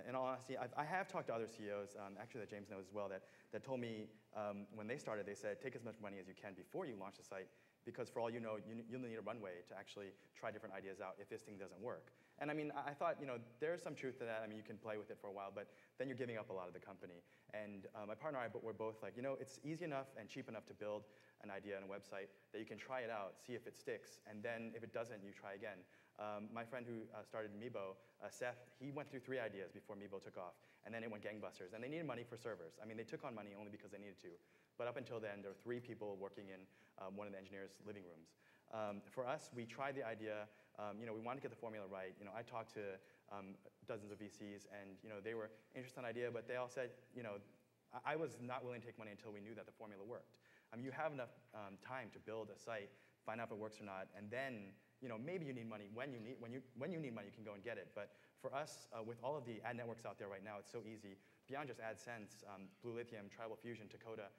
in all honesty, I have talked to other CEOs, actually that James knows as well, that told me when they started, they said, take as much money as you can before you launch the site, because for all you know, you'll need a runway to actually try different ideas out if this thing doesn't work. And I mean, I thought, there's some truth to that. I mean, you can play with it for a while, but then you're giving up a lot of the company. And my partner and I were both like, it's easy enough and cheap enough to build an idea on a website that you can try it out, see if it sticks, and then if it doesn't, you try again. My friend who started Meebo, Seth, he went through 3 ideas before Meebo took off, and then it went gangbusters. And they needed money for servers. I mean, they took on money only because they needed to. But up until then, there were 3 people working in one of the engineers' living rooms. For us, we tried the idea. We wanted to get the formula right. I talked to dozens of VCs, and they were interested in the idea, but they all said, I was not willing to take money until we knew that the formula worked. You have enough time to build a site, find out if it works or not, and then maybe you need money. When you need money, you can go and get it. But for us, with all of the ad networks out there right now, it's so easy. Beyond just AdSense, Blue Lithium, Tribal Fusion, Dakota,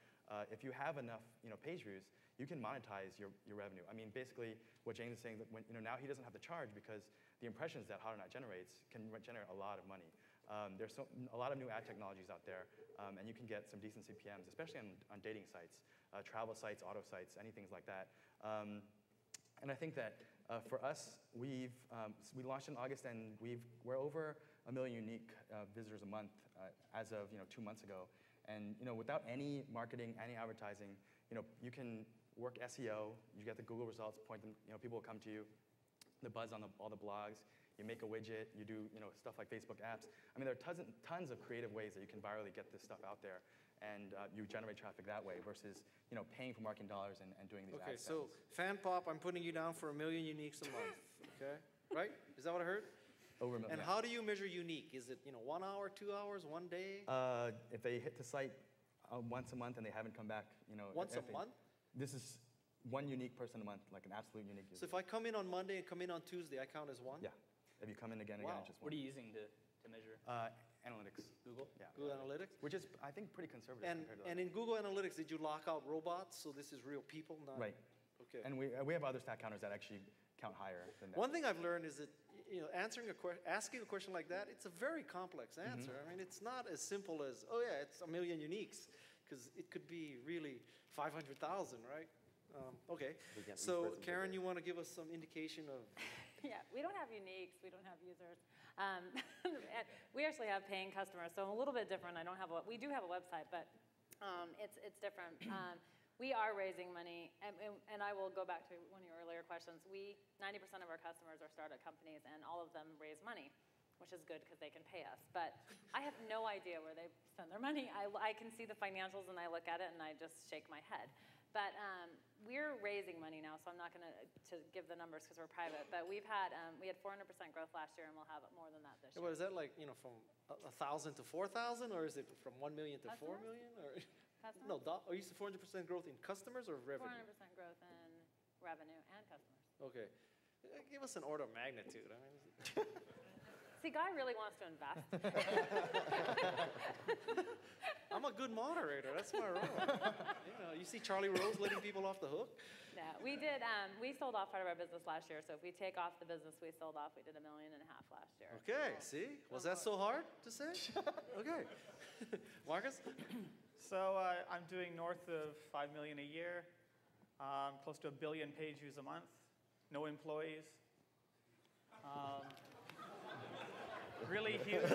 if you have enough page views, you can monetize your revenue. I mean, basically, what James is saying, that now he doesn't have to charge because the impressions that Hot or Not generates can generate a lot of money. There's a lot of new ad technologies out there, and you can get some decent CPMs, especially on dating sites, travel sites, auto sites, anything like that. And I think that for us, we launched in August, and we're over 1 million unique visitors a month as of 2 months ago. And without any marketing, any advertising, you can work SEO. You get the Google results, people will come to you. The buzz on all the blogs. You make a widget. You do stuff like Facebook apps. I mean, there are tons of creative ways that you can virally get this stuff out there, and you generate traffic that way versus paying for marketing dollars and doing these ads. Okay, so FanPop, I'm putting you down for 1 million uniques a month. Okay, right? Is that what I heard? Over 1 million. And how do you measure unique? Is it 1 hour, 2 hours, 1 day? If they hit the site once a month and they haven't come back, Once a month? This is 1 unique person a month, like an absolute unique user. So if I come in on Monday and come in on Tuesday, I count as 1? Yeah. If you come in again, Wow. it's just 1. What are you using to measure? Analytics. Google? Yeah. Google Analytics? Which is, I think, pretty conservative compared to And in Google Analytics, did you lock out robots? So this is real people, not... Right. Okay. And we have other stat counters that actually count higher than that. One thing I've learned is that asking a question like that, it's a very complex answer. I mean, it's not as simple as, oh yeah, it's 1 million uniques, because it could be really 500,000, right? Okay. So Karen, you want to give us some indication of? Yeah, we don't have uniques, we don't have users. And we actually have paying customers, so a little bit different. We do have a website, but it's different. We are raising money, and I will go back to one of your earlier questions. 90% of our customers are startup companies, and all of them raise money, which is good because they can pay us. But I have no idea where they spend their money. I can see the financials, and I look at it, and I just shake my head. But we're raising money now, so I'm not going to give the numbers because we're private. But we had 400% growth last year, and we'll have more than that this year. What is that like? From 1,000 to 4,000, or is it from 1 million to 4 million? Or no, are you 400% growth in customers or revenue? 400% growth in revenue and customers. Okay, give us an order of magnitude. I mean, see, Guy really wants to invest. I'm a good moderator. That's my role. You see Charlie Rose letting people off the hook? No, we did. We sold off part of our business last year. So if we take off the business we sold off, we did $1.5 million last year. Okay, see? Was that so hard to say? Okay. Marcus? So I'm doing north of 5 million a year, close to 1 billion page views a month, no employees. Really huge.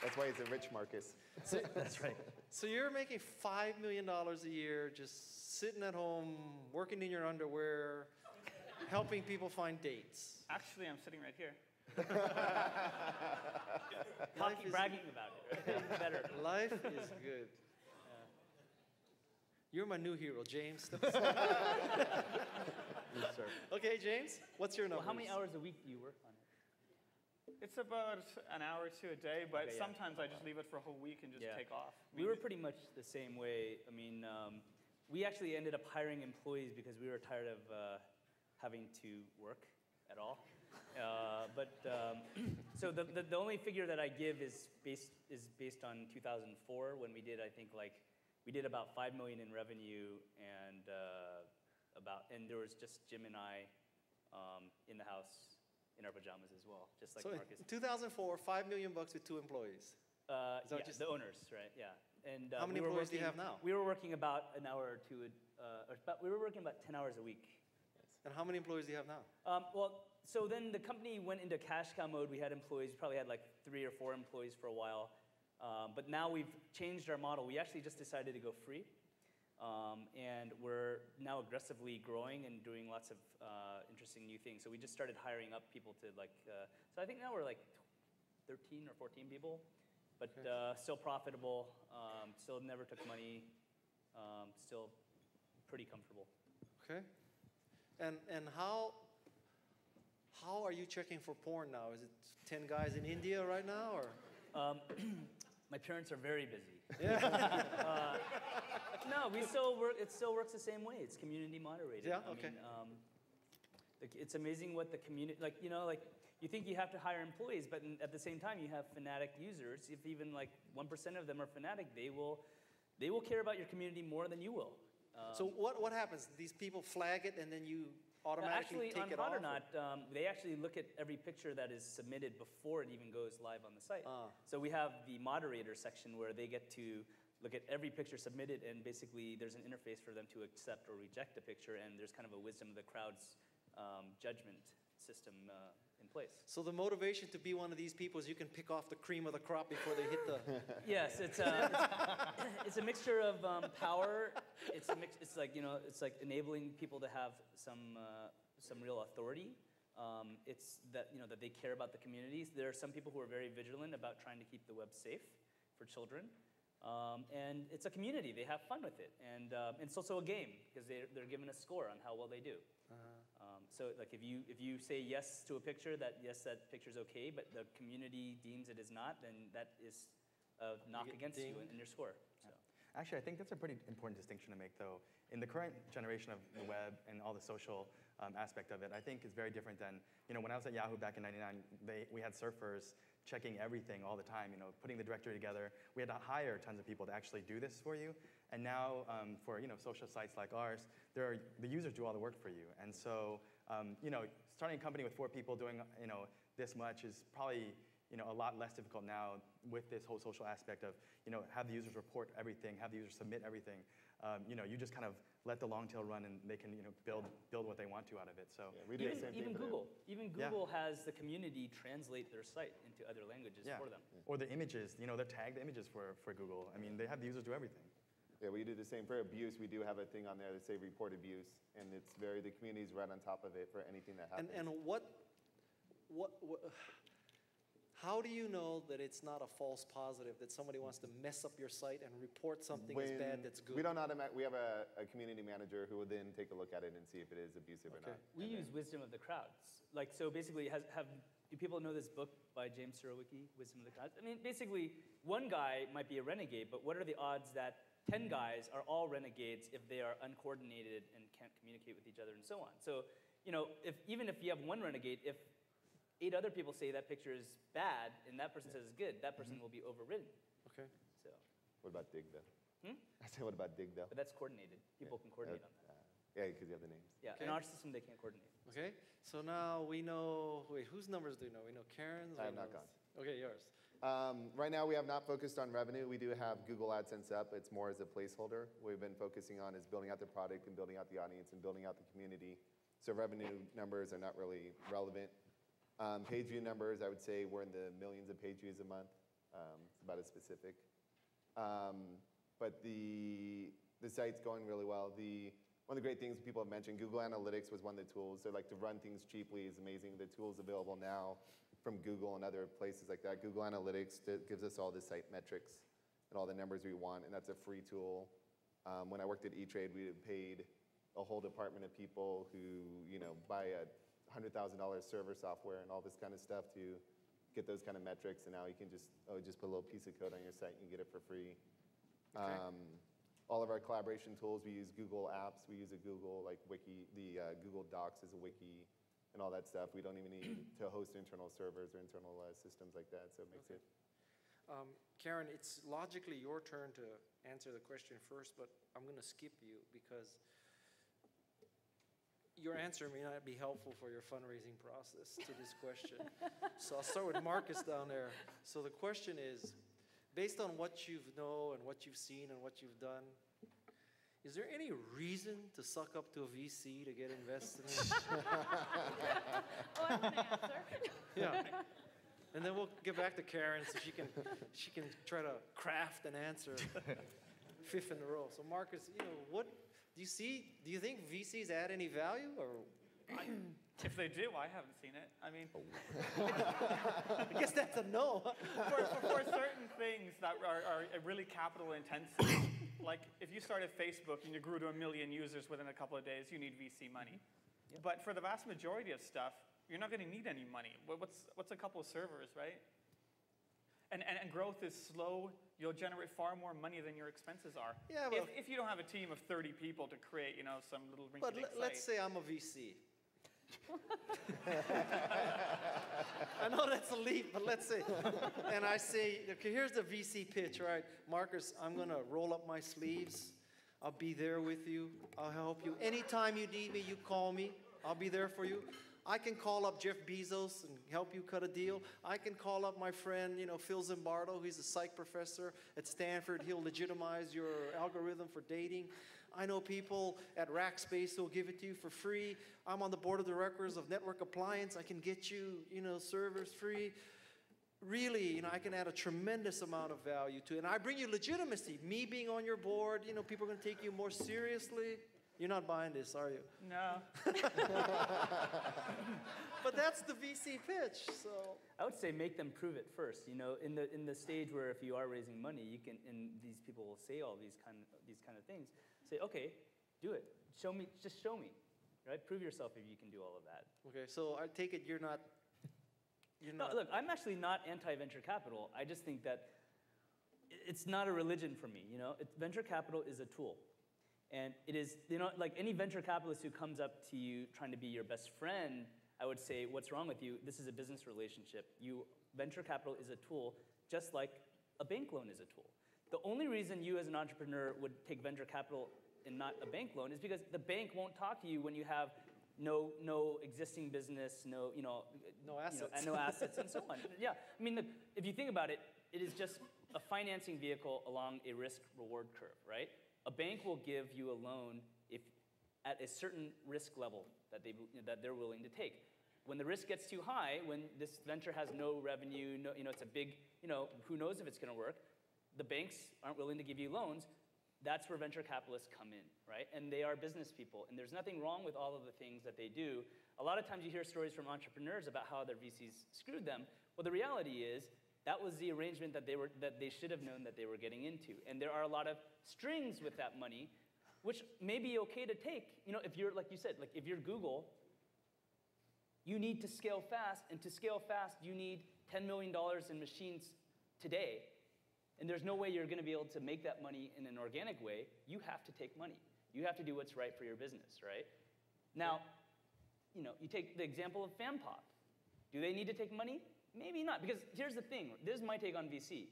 That's why he's a rich Marcus. That's right. So you're making $5 million a year, just sitting at home, working in your underwear, helping people find dates. Actually, I'm sitting right here. Bragging about it. Better. Life is good. You're my new hero, James. Yes, sir. Okay, James, what's your number? Well, how many hours a week do you work on it? It's about an hour or two a day, but Okay, yeah. sometimes I just leave it for a whole week and just take off. We were pretty much the same way. I mean, we actually ended up hiring employees because we were tired of having to work at all. So the only figure that I give is based on 2004 when we did, I think, we did about 5 million in revenue and there was just Jim and I in the house in our pajamas as well, just like So Marcus. in 2004, $5 million with 2 employees. The owners, right? Yeah. And how many employees do you have now? We were working about an hour or two. We were working about 10 hours a week. And how many employees do you have now? So then the company went into cash cow mode. We had employees. We probably had like 3 or 4 employees for a while. But now we've changed our model. We actually just decided to go free. And we're now aggressively growing and doing lots of interesting new things. So we just started hiring up people to so I think now we're like 13 or 14 people, but still profitable, still never took money, still pretty comfortable. Okay. And how are you checking for porn now? Is it 10 guys in India right now, or? My parents are very busy. Yeah. No, we still work. It still works the same way. It's community moderated. Yeah. Okay. I mean, it's amazing what the community, you think you have to hire employees, but at the same time, you have fanatic users. If even 1% of them are fanatic, they will care about your community more than you will. So what happens? These people flag it, and then you automatically take it off? Actually, on Hot or Not, they actually look at every picture that is submitted before it even goes live on the site. So we have the moderator section where they get to look at every picture submitted, and basically there's an interface for them to accept or reject a picture, and there's kind of a wisdom of the crowd's judgment system in place. So the motivation to be one of these people is you can pick off the cream of the crop before they hit the... Yes, it's a mixture of power. It's like enabling people to have some real authority. It's that that they care about the communities. There are some people who are very vigilant about trying to keep the web safe for children. And it's a community. They have fun with it, and it's also a game because they're given a score on how well they do. So if you say yes to a picture, that picture's okay, but the community deems it is not, then that is a knock against you in your score. So. Actually, I think that's a pretty important distinction to make, though. In the current generation of the web and all the social aspect of it, I think is very different than, when I was at Yahoo back in '99, we had surfers checking everything all the time, putting the directory together. We had to hire tons of people to actually do this for you. And now for social sites like ours, the users do all the work for you. And so starting a company with 4 people doing this much is probably a lot less difficult now with this whole social aspect of have the users report everything, have the users submit everything. You just kind of let the long tail run and they can build what they want to out of it. So Yeah, we do the same thing even for Google. Even Yeah. Google has the community translate their site into other languages yeah. for them. Or the images, they're tagged images for Google. I mean, they have the users do everything. Yeah, we do the same for abuse. We do have a thing on there that say report abuse, and the community's right on top of it for anything that happens. And how do you know that it's not a false positive, that somebody wants to mess up your site and report something as bad that's good? We don't we have a community manager who will then take a look at it and see if it is abusive or not. We use wisdom of the crowds. So basically, do people know this book by James Surowiecki, Wisdom of the Crowds? I mean, basically, one guy might be a renegade, but what are the odds that 10 guys are all renegades if they are uncoordinated and can't communicate with each other and so on? So, even if you have one renegade, if 8 other people say that picture is bad and that person says it's good, that person will be overridden. Okay. So, What about Dig, though? Hmm? I said, what about Dig, though? but that's coordinated. People can coordinate on that. Yeah, because you have the names. Yeah, Okay. in our system, they can't coordinate. Okay, so now we know, wait, whose numbers do we know? We know Karen's? I or have not Noah's? gone. Okay, yours. Right now, we have not focused on revenue. We do have Google AdSense up. It's more as a placeholder. What we've been focusing on is building out the product and building out the audience and building out the community. So revenue numbers are not really relevant. Page view numbers, I would say we're in the millions of page views a month. It's about as specific. But the site's going really well. One of the great things people have mentioned, Google Analytics was one of the tools. So like to run things cheaply is amazing. The tools available now from Google and other places like that. Google Analytics gives us all the site metrics and all the numbers we want, and that's a free tool. When I worked at E-Trade, we had paid a whole department of people who buy a $100,000 server software and all this kind of stuff to get those kind of metrics, and now you can just put a little piece of code on your site and you get it for free. Okay. All of our collaboration tools, we use Google Apps, we use a Google wiki, the Google Docs is a wiki, and all that stuff. We don't even need to host internal servers or internal systems like that, so it makes it. Karen, it's logically your turn to answer the question first, but I'm going to skip you because your answer may not be helpful for your fundraising process to this question. So I'll start with Marcus down there. So the question is, based on what you know and what you've seen and what you've done, is there any reason to suck up to a VC to get invested in? Oh, I want to answer. Yeah. And then we'll get back to Karen so she can try to craft an answer 5th in a row. So Marcus, what do you see? Do you think VCs add any value or? If they do, I haven't seen it. I mean, I guess that's a no. for certain things that are really capital intensive, like if you started Facebook and you grew to 1 million users within a couple of days, you need VC money. Yep. But for the vast majority of stuff, you're not going to need any money. What's a couple of servers, right? And growth is slow. You'll generate far more money than your expenses are. Yeah, well, if you don't have a team of 30 people to create, some little but rinky-dink let's site. say I'm a VC. I know that's a leap, but let's say, and I say, okay, here's the VC pitch, right? Marcus, I'm gonna roll up my sleeves. I'll be there with you. I'll help you. Anytime you need me, you call me. I'll be there for you. I can call up Jeff Bezos and help you cut a deal. I can call up my friend, Phil Zimbardo. He's a psych professor at Stanford. He'll legitimize your algorithm for dating. I know people at Rackspace who'll give it to you for free. I'm on the board of directors of Network Appliance. I can get you, servers free. Really, I can add a tremendous amount of value to it. And I bring you legitimacy. Me being on your board, people are going to take you more seriously. You're not buying this, are you? No. But that's the VC pitch, so. I would say make them prove it first. In the stage where if you are raising money, you can, and these people will say all these kind of things. Say, okay, do it. Just show me, right? Prove yourself if you can do all of that. Okay, so I take it you're not. No, look, I'm actually not anti-venture capital. I just think that it's not a religion for me. Venture capital is a tool. And it is, like any venture capitalist who comes up to you trying to be your best friend, I would say, what's wrong with you? This is a business relationship. You venture capital is a tool just like a bank loan is a tool. The only reason you as an entrepreneur would take venture capital and not a bank loan is because the bank won't talk to you when you have no existing business, no assets, no assets, and so on. Yeah, I mean, if you think about it, it is just a financing vehicle along a risk-reward curve, right? A bank will give you a loan if at a certain risk level that they're willing to take. When the risk gets too high, when this venture has no revenue, it's a big, who knows if it's going to work, the banks aren't willing to give you loans. That's where venture capitalists come in, right? And they are business people, and there's nothing wrong with all of the things that they do. A lot of times you hear stories from entrepreneurs about how their VCs screwed them. Well, the reality is that was the arrangement that they should have known that they were getting into. And there are a lot of strings with that money, which may be okay to take. If you're, like you said, like if you're Google, you need to scale fast, and to scale fast, you need $10 million in machines today. And there's no way you're going to be able to make that money in an organic way. You have to take money. You have to do what's right for your business, right? Now, you take the example of FanPop. Do they need to take money? Maybe not, because here's the thing. This is my take on VC.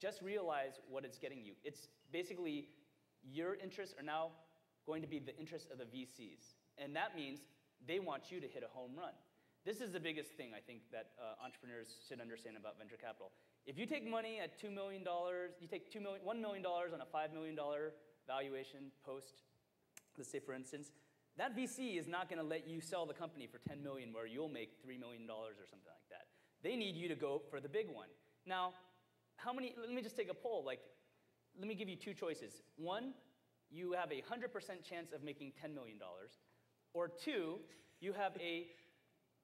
Just realize what it's getting you. It's basically your interests are now going to be the interests of the VCs. And that means they want you to hit a home run. This is the biggest thing I think that entrepreneurs should understand about venture capital. If you take money at $2 million, you take $1 million on a $5 million valuation post, let's say for instance, that VC is not going to let you sell the company for $10 million where you'll make $3 million or something like that. They need you to go for the big one. Now, let me just take a poll. Let me give you two choices. One, you have a 100% chance of making $10 million. Or two, you have a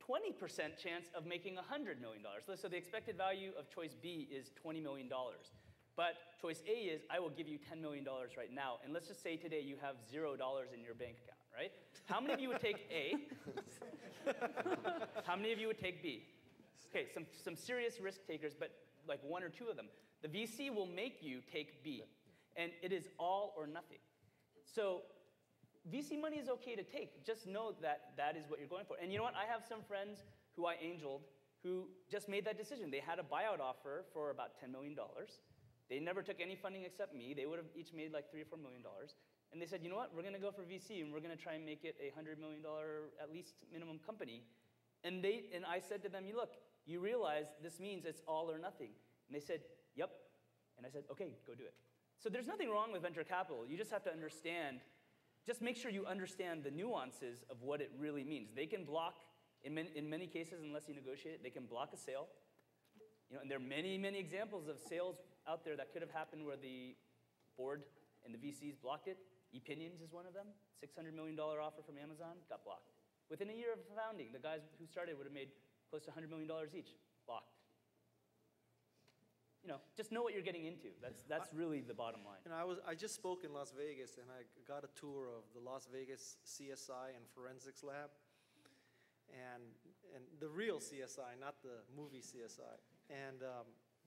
20% chance of making $100 million. So the expected value of choice B is $20 million. But choice A is, I will give you $10 million right now. And let's just say today you have $0 in your bank account, right? How many of you would take A? How many of you would take B? Okay, some serious risk takers, but like one or two of them. The VC will make you take B. And it is all or nothing. So VC money is okay to take. Just know that that is what you're going for. And you know what? I have some friends who I angeled who just made that decision. They had a buyout offer for about $10 million. They never took any funding except me. They would have each made like $3 or $4 million. And they said, you know what? We're going to go for VC, and we're going to try and make it a $100 million at least minimum company. And I said to them, look, you realize this means it's all or nothing. And they said, yep. And I said, okay, go do it. So there's nothing wrong with venture capital. You just have to understand, just make sure you understand the nuances of what it really means. They can block, in many cases, unless you negotiate it, they can block a sale. And there are many, many examples of sales out there that could have happened where the board and the VCs blocked it. ePinions is one of them. $600 million offer from Amazon, got blocked. Within a year of founding, the guys who started would have made close to $100 million each, blocked. Just know what you're getting into. That's really the bottom line. I just spoke in Las Vegas, and I got a tour of the Las Vegas CSI and forensics lab, and the real CSI, not the movie CSI. And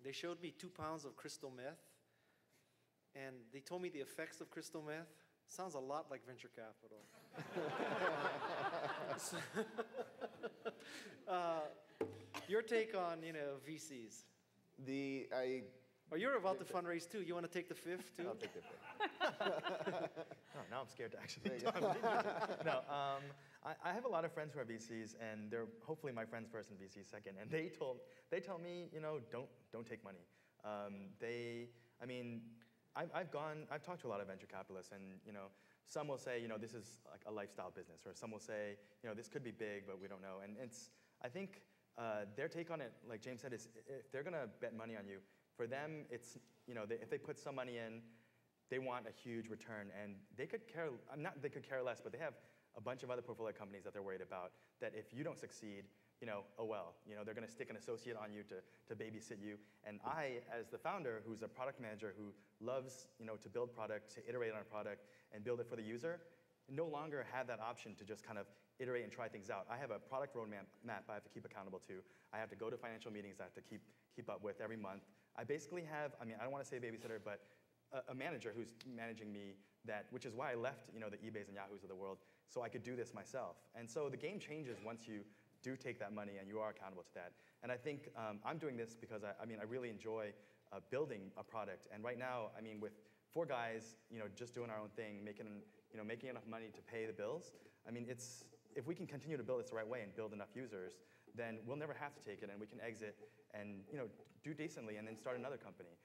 they showed me 2 pounds of crystal meth, and they told me the effects of crystal meth. Sounds a lot like venture capital. Your take on VCs? You're about to fundraise too. You want to take the fifth too? I'll take the fifth. Now I'm scared to actually talk. No, I have a lot of friends who are VCs, and they're hopefully my friends first and VCs second. And they tell me, don't take money. I've talked to a lot of venture capitalists, and some will say, this is like a lifestyle business, or some will say, this could be big, but we don't know. And I think their take on it, like James said, is if they're gonna bet money on you, for them, it's, if they put some money in, they want a huge return, and they could care less, but they have a bunch of other portfolio companies that they're worried about, that if you don't succeed, oh well, they're gonna stick an associate on you to babysit you. And I, as the founder, who's a product manager who loves, to build product, to iterate on a product, and build it for the user, no longer have that option to just kind of iterate and try things out. I have a product roadmap I have to keep accountable to. I have to go to financial meetings I have to keep up with every month. I basically have, I don't want to say babysitter, but a manager who's managing me, which is why I left, the eBays and Yahoos of the world, so I could do this myself. And so the game changes once you do take that money and you are accountable to that. And I think I'm doing this because I really enjoy building a product. And right now, I mean, with 4 guys, just doing our own thing, making enough money to pay the bills. I mean, if we can continue to build this the right way and build enough users, then we'll never have to take it, and we can exit and do decently, and then start another company.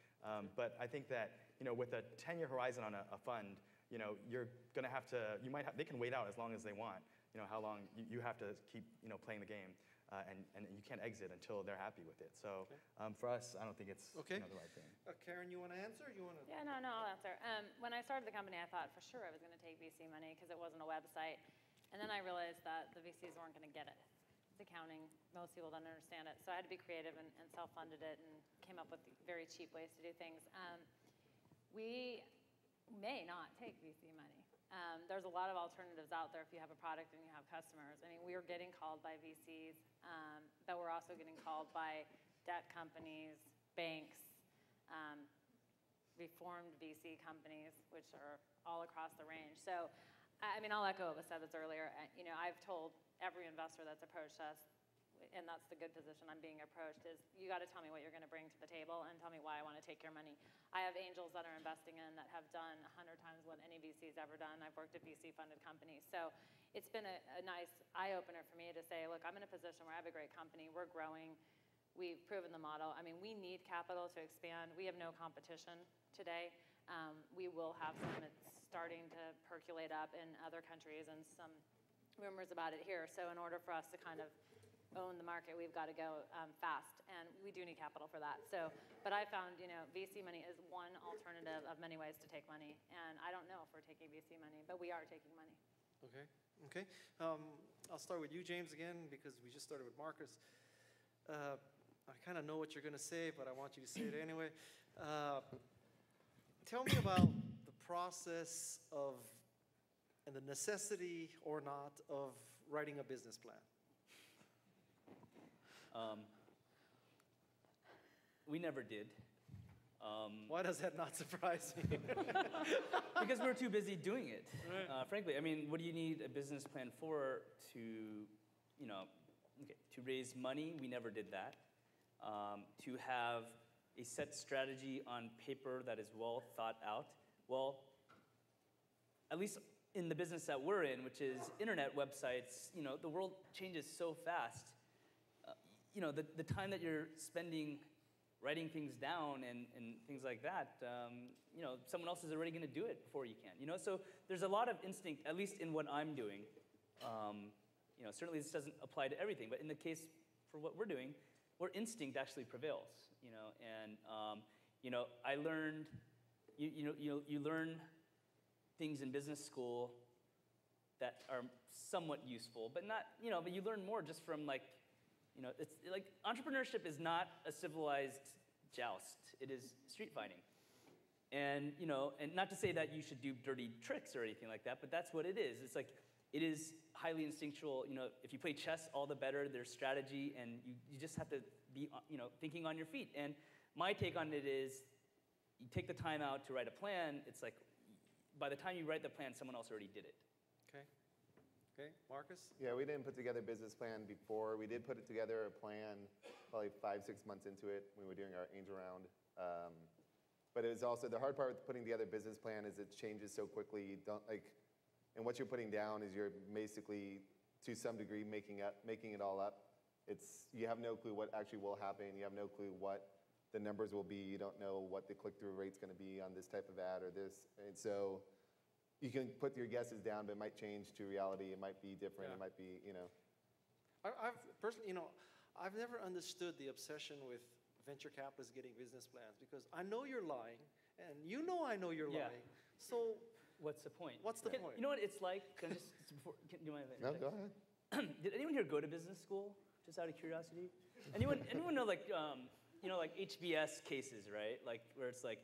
But I think that with a 10-year horizon on a fund, you're going to have to. They can wait out as long as they want. How long you have to keep playing the game, and you can't exit until they're happy with it. So for us, I don't think it's the right thing. Karen, you want to answer? You want to? Yeah, no, I'll answer. When I started the company, I thought for sure I was going to take VC money because it wasn't a website. And then I realized that the VCs weren't going to get it. It's accounting. Most people don't understand it. So I had to be creative and self-funded it and came up with very cheap ways to do things. We may not take VC money. There's a lot of alternatives out there if you have a product and you have customers. I mean, we are getting called by VCs, but we're also getting called by debt companies, banks, reformed VC companies, which are all across the range. So, I mean, I'll echo what was said earlier. I've told every investor that's approached us, and that's the good position I'm being approached, is you got to tell me what you're going to bring to the table and tell me why I want to take your money. I have angels that are investing in that have done 100 times what any VC's ever done. I've worked at VC-funded companies. So it's been a nice eye-opener for me to say, look, I'm in a position where I have a great company. We're growing. We've proven the model. I mean, we need capital to expand. We have no competition today. We will have some that's starting to percolate up in other countries and some rumors about it here. So in order for us to kind of own the market, we've got to go fast, and we do need capital for that. So, but I found, VC money is one alternative of many ways to take money, and I don't know if we're taking VC money, but we are taking money. Okay. I'll start with you, James, again, because we just started with Marcus. I kind of know what you're going to say, but I want you to say it anyway. Tell me about the process of, and the necessity or not of writing a business plan. We never did. Why does that not surprise me? Because we're too busy doing it. Frankly, I mean, what do you need a business plan for? To raise money? We never did that. To have a set strategy on paper that is well thought out. Well, at least in the business that we're in, which is internet websites, the world changes so fast. The time that you're spending writing things down and things like that, someone else is already going to do it before you can. So there's a lot of instinct, at least in what I'm doing. Certainly this doesn't apply to everything, but in the case for what we're doing, where instinct actually prevails. I learned, you learn things in business school that are somewhat useful, but not, but you learn more just from it's like entrepreneurship is not a civilized joust. It is street fighting. And, and not to say that you should do dirty tricks or anything like that, but that's what it is. It's like, it is highly instinctual. If you play chess, all the better. There's strategy, and you just have to be, thinking on your feet. And my take on it is, you take the time out to write a plan. It's like, by the time you write the plan, someone else already did it. Okay, Marcus? Yeah, we didn't put together a business plan before. We did put together a plan probably 5-6 months into it when we were doing our angel round. But it was also, the hard part with putting together a business plan is it changes so quickly. You don't and what you're putting down is you're basically, to some degree, making it all up. You have no clue what actually will happen. You have no clue what the numbers will be. You don't know what the click-through rate's going to be on this type of ad or this. And so you can put your guesses down, but it might change to reality. It might be different. Yeah. It might be, I've personally, I've never understood the obsession with venture capitalists getting business plans, because I know you're lying, and I know you're lying. So what's the point? What's the point? You know what it's like? Do you mind if I No, go ahead. Did anyone here go to business school? Just out of curiosity. Anyone know like HBS cases, right? Like where it's like,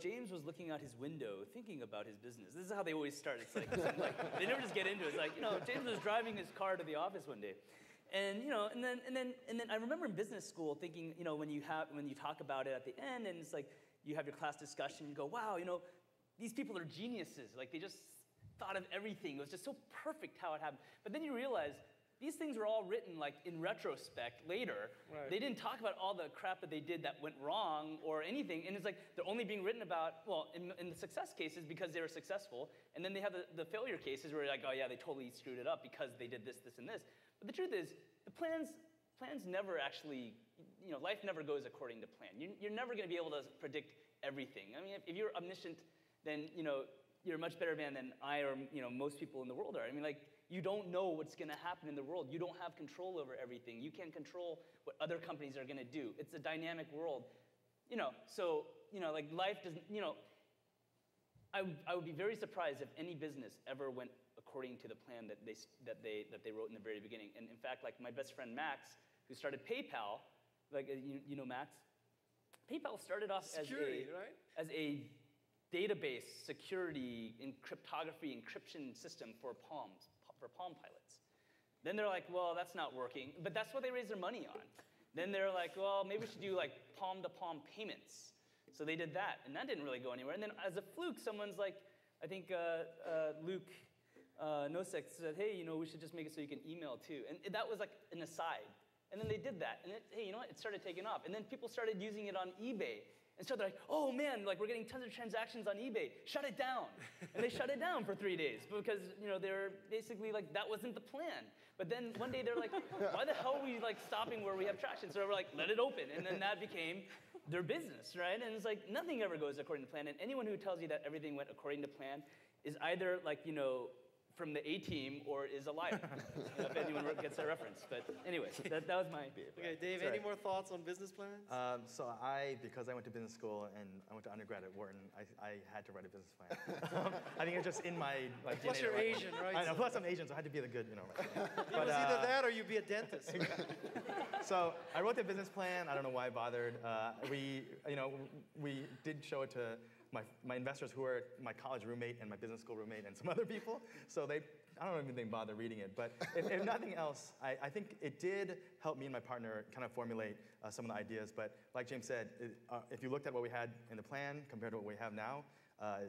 James was looking out his window thinking about his business. This is how they always start. It's like they never just get into it. It's like, James was driving his car to the office one day. And and then I remember in business school thinking, when you talk about it at the end, and it's like you have your class discussion, you go, wow, these people are geniuses. Like they just thought of everything. It was just so perfect how it happened. But then you realize these things were all written like in retrospect later. Right. They didn't talk about all the crap that they did that went wrong or anything. And it's like they're only being written about, well, in the success cases because they were successful. And then they have the failure cases where you're like, oh yeah, they totally screwed it up because they did this, this, and this. But the truth is, the plans never actually, life never goes according to plan. You're never going to be able to predict everything. I mean, if you're omniscient, then you're a much better man than I or most people in the world are. I mean, like, you don't know what's going to happen in the world. You don't have control over everything. You can't control what other companies are going to do. It's a dynamic world, So like life doesn't. I would be very surprised if any business ever went according to the plan that they wrote in the very beginning. And in fact, like my best friend Max, who started PayPal, like Max. PayPal started off as a database security and cryptography encryption system for Palm Pilots. Then they're like, well, that's not working, but that's what they raised their money on. Then they're like, well, maybe we should do like palm-to-palm payments. So they did that, and that didn't really go anywhere. And then as a fluke, someone's like, I think Luke Nosek said, hey, we should just make it so you can email too. And that was like an aside. And then they did that, and hey, you know what? It started taking off. And then people started using it on eBay. And so they're like, oh man, like we're getting tons of transactions on eBay. Shut it down. And they shut it down for 3 days because they're basically like that wasn't the plan. But then one day they're like, why the hell are we like stopping where we have traction? So we're like, let it open. And then that became their business, right? And it's like nothing ever goes according to plan. And anyone who tells you that everything went according to plan is either like from the A-team or is a liar, if anyone gets that reference. But anyways, that was my... Okay, Dave, any more thoughts on business plans? So because I went to business school and I went to undergrad at Wharton, I had to write a business plan. I think it's just in my like Plus DNA. you're Asian, right? I know, plus I'm Asian, so I had to be the good, right? It was either that or you be a dentist. So I wrote the business plan. I don't know why I bothered. We did show it to my investors who are my college roommate and my business school roommate and some other people. So I don't even think bother reading it. But if nothing else, I think it did help me and my partner kind of formulate some of the ideas. But like James said, if you looked at what we had in the plan compared to what we have now,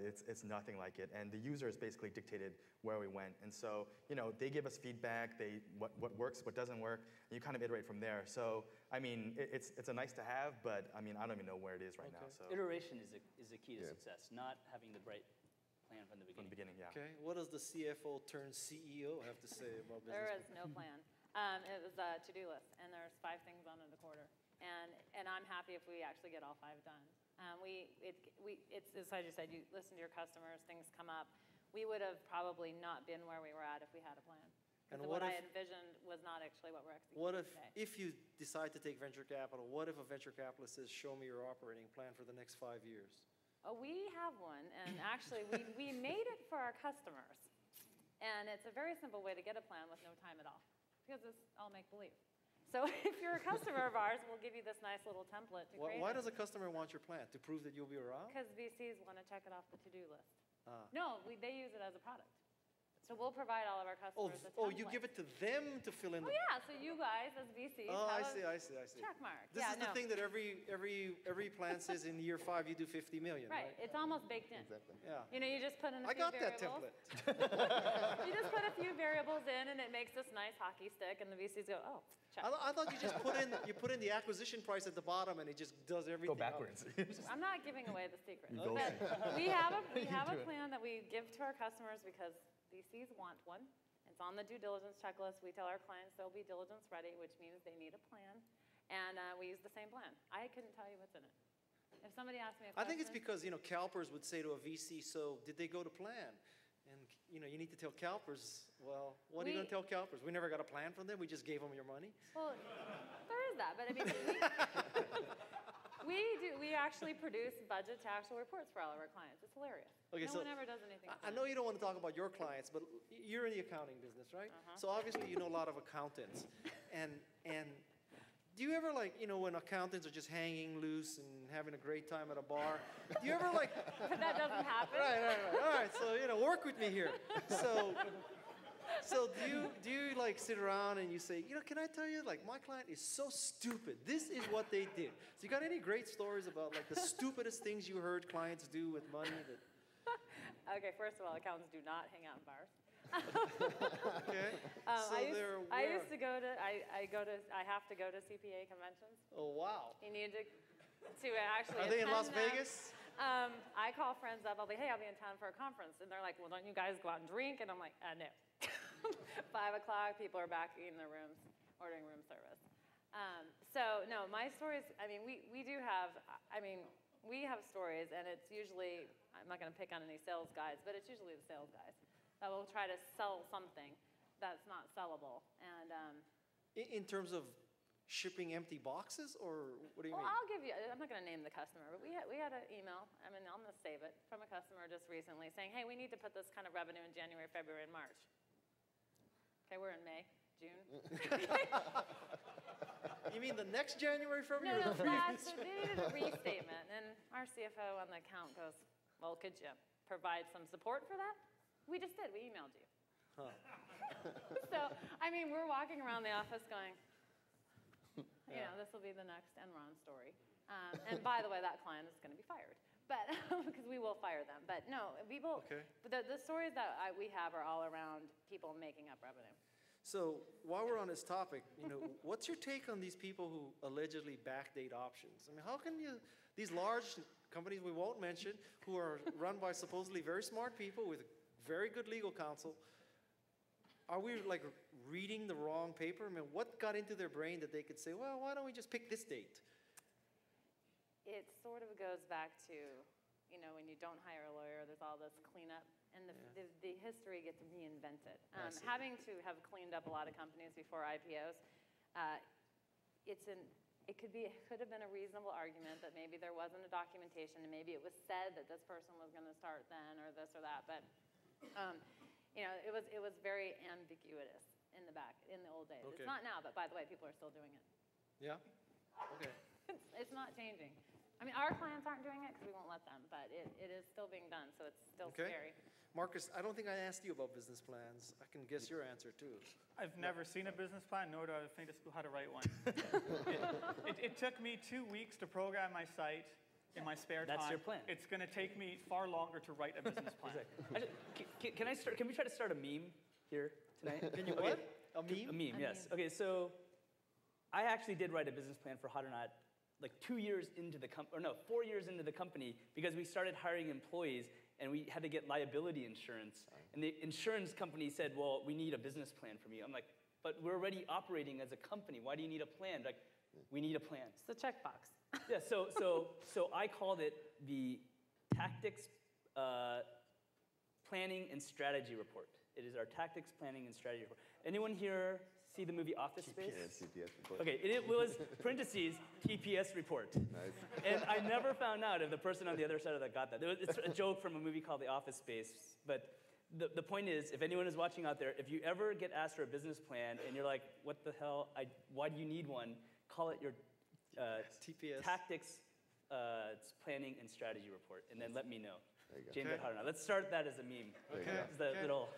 it's nothing like it. And the users basically dictated where we went. And so, they give us feedback, what works, what doesn't work, and you kind of iterate from there. So, I mean, it's a nice to have, but I mean, I don't even know where it is right now. So iteration is the key to success, not having the right plan from the beginning. From the beginning, yeah. Okay, what does the CFO turned CEO have to say about business? There is no plan. It was a to-do list, and there's 5 things on it a quarter. And I'm happy if we actually get all 5 done. It's as you said, you listen to your customers, things come up. We would have probably not been where we were at if we had a plan. And what I envisioned was not actually what we're executing today. If you decide to take venture capital, what if a venture capitalist says, show me your operating plan for the next 5 years? We have one, and actually we made it for our customers. And it's a very simple way to get a plan with no time at all, because it's all make-believe. So if you're a customer of ours, we'll give you this nice little template to create. Why does a customer want your plan? To prove that you'll be around? Because VCs want to check it off the to-do list. No, they use it as a product. So we'll provide all of our customers a template. Oh, you give it to them to fill in the... Oh, yeah, so you guys as VCs I have see. check mark. This is the thing that every plan says in year 5 you do 50 million, right? It's almost baked in. Exactly. Yeah. You just put in a few I got that variables. template. You just put a few variables in, and it makes this nice hockey stick, and the VCs go, oh, check. I thought you just put in the acquisition price at the bottom, and it just does everything. Go backwards. I'm not giving away the secret. You go But we have a do it. plan that we give to our customers because VCs want one. It's on the due diligence checklist. We tell our clients they'll be diligence ready, which means they need a plan. And we use the same plan. I couldn't tell you what's in it. If somebody asked me a question. I think it's because, CalPERS would say to a VC, so did they go to plan? And, you need to tell CalPERS, well, what are you going to tell CalPERS? We never got a plan from them. We just gave them your money. Well, there is that. But I mean, we actually produce budget to actual reports for all of our clients. It's hilarious. Okay, no one ever does anything. I know you don't want to talk about your clients, but you're in the accounting business, right? So obviously you know a lot of accountants. And do you ever when accountants are just hanging loose and having a great time at a bar, do you ever But that doesn't happen. Right. All right, so work with me here. So do you sit around and you say, can I tell you, my client is so stupid. This is what they did. So you got any great stories about the stupidest things you heard clients do with money that... Okay, first of all, accountants do not hang out in bars. Okay. So I used to go to, I have to go to CPA conventions. Oh, wow. You need to actually Are they in attend Las them. Vegas? I call friends up. I'll be, hey, I'll be in town for a conference. And they're like, well, don't you guys go out and drink? And I'm like, no. 5 o'clock, people are back in their rooms, ordering room service. So, no, my stories, I mean, we do have, we have stories, and it's usually, I'm not going to pick on any sales guys, but it's usually the sales guys that will try to sell something that's not sellable. And In terms of shipping empty boxes, or what do you well, mean? I'll give you, I'm not going to name the customer, but we had an email, I'm going to save it, from a customer just recently saying, hey, we need to put this kind of revenue in January, February, and March. Okay, we're in May, June. You mean the next January, February? No, or the previous they needed a restatement, and our CFO on the account goes, well, could you provide some support for that? We just did, we emailed you. Huh. So, I mean, we're walking around the office going, you know, this will be the next Enron story. And by the way, that client is going to be fired. But, because we will fire them. But no, people, Okay. the stories that we have are all around people making up revenue. So while we're on this topic, you know, what's your take on these people who allegedly backdate options? I mean, how can you, these large companies we won't mention, who are run by supposedly very smart people with very good legal counsel, are we like reading the wrong paper? I mean, what got into their brain that they could say, well, why don't we just pick this date? It sort of goes back to, you know, when you don't hire a lawyer, there's all this cleanup, and the history gets reinvented. Having to have cleaned up a lot of companies before IPOs, it could have been a reasonable argument that maybe there wasn't a documentation, and maybe it was said that this person was going to start then, or this or that, but you know, it was very ambiguous in the old days. Okay. It's not now, but by the way, people are still doing it. Yeah? Okay. It's not changing. I mean, our clients aren't doing it because we won't let them, but it is still being done, so it's still Okay. scary. Marcus, I don't think I asked you about business plans. I can guess your answer too. I've never seen a business plan, nor do I think how to write one. It took me 2 weeks to program my site in my spare time. That's your plan. It's going to take me far longer to write a business plan. Can we try to start a meme here tonight? Can you what? A meme? A meme, yes. Okay, so I actually did write a business plan for Hot or Not like 4 years into the company, because we started hiring employees and we had to get liability insurance. And the insurance company said, well, we need a business plan from you. I'm like, but we're already operating as a company. Why do you need a plan? Like, we need a plan. It's the checkbox. Yeah, so I called it the Tactics Planning and Strategy Report. It is our Tactics Planning and Strategy Report. Anyone here see the movie Office Space? TPS report. Okay, it was parentheses TPS report. Nice. And I never found out if the person on the other side of that got that. It's a joke from a movie called The Office Space. But the point is, if anyone is watching out there, if you ever get asked for a business plan and you're like, what the hell, why do you need one? Call it your TPS. Tactics Planning and Strategy Report, and then let me know. There you go. James, Okay. I don't know. Let's start that as a meme. Okay. It's the Okay. little.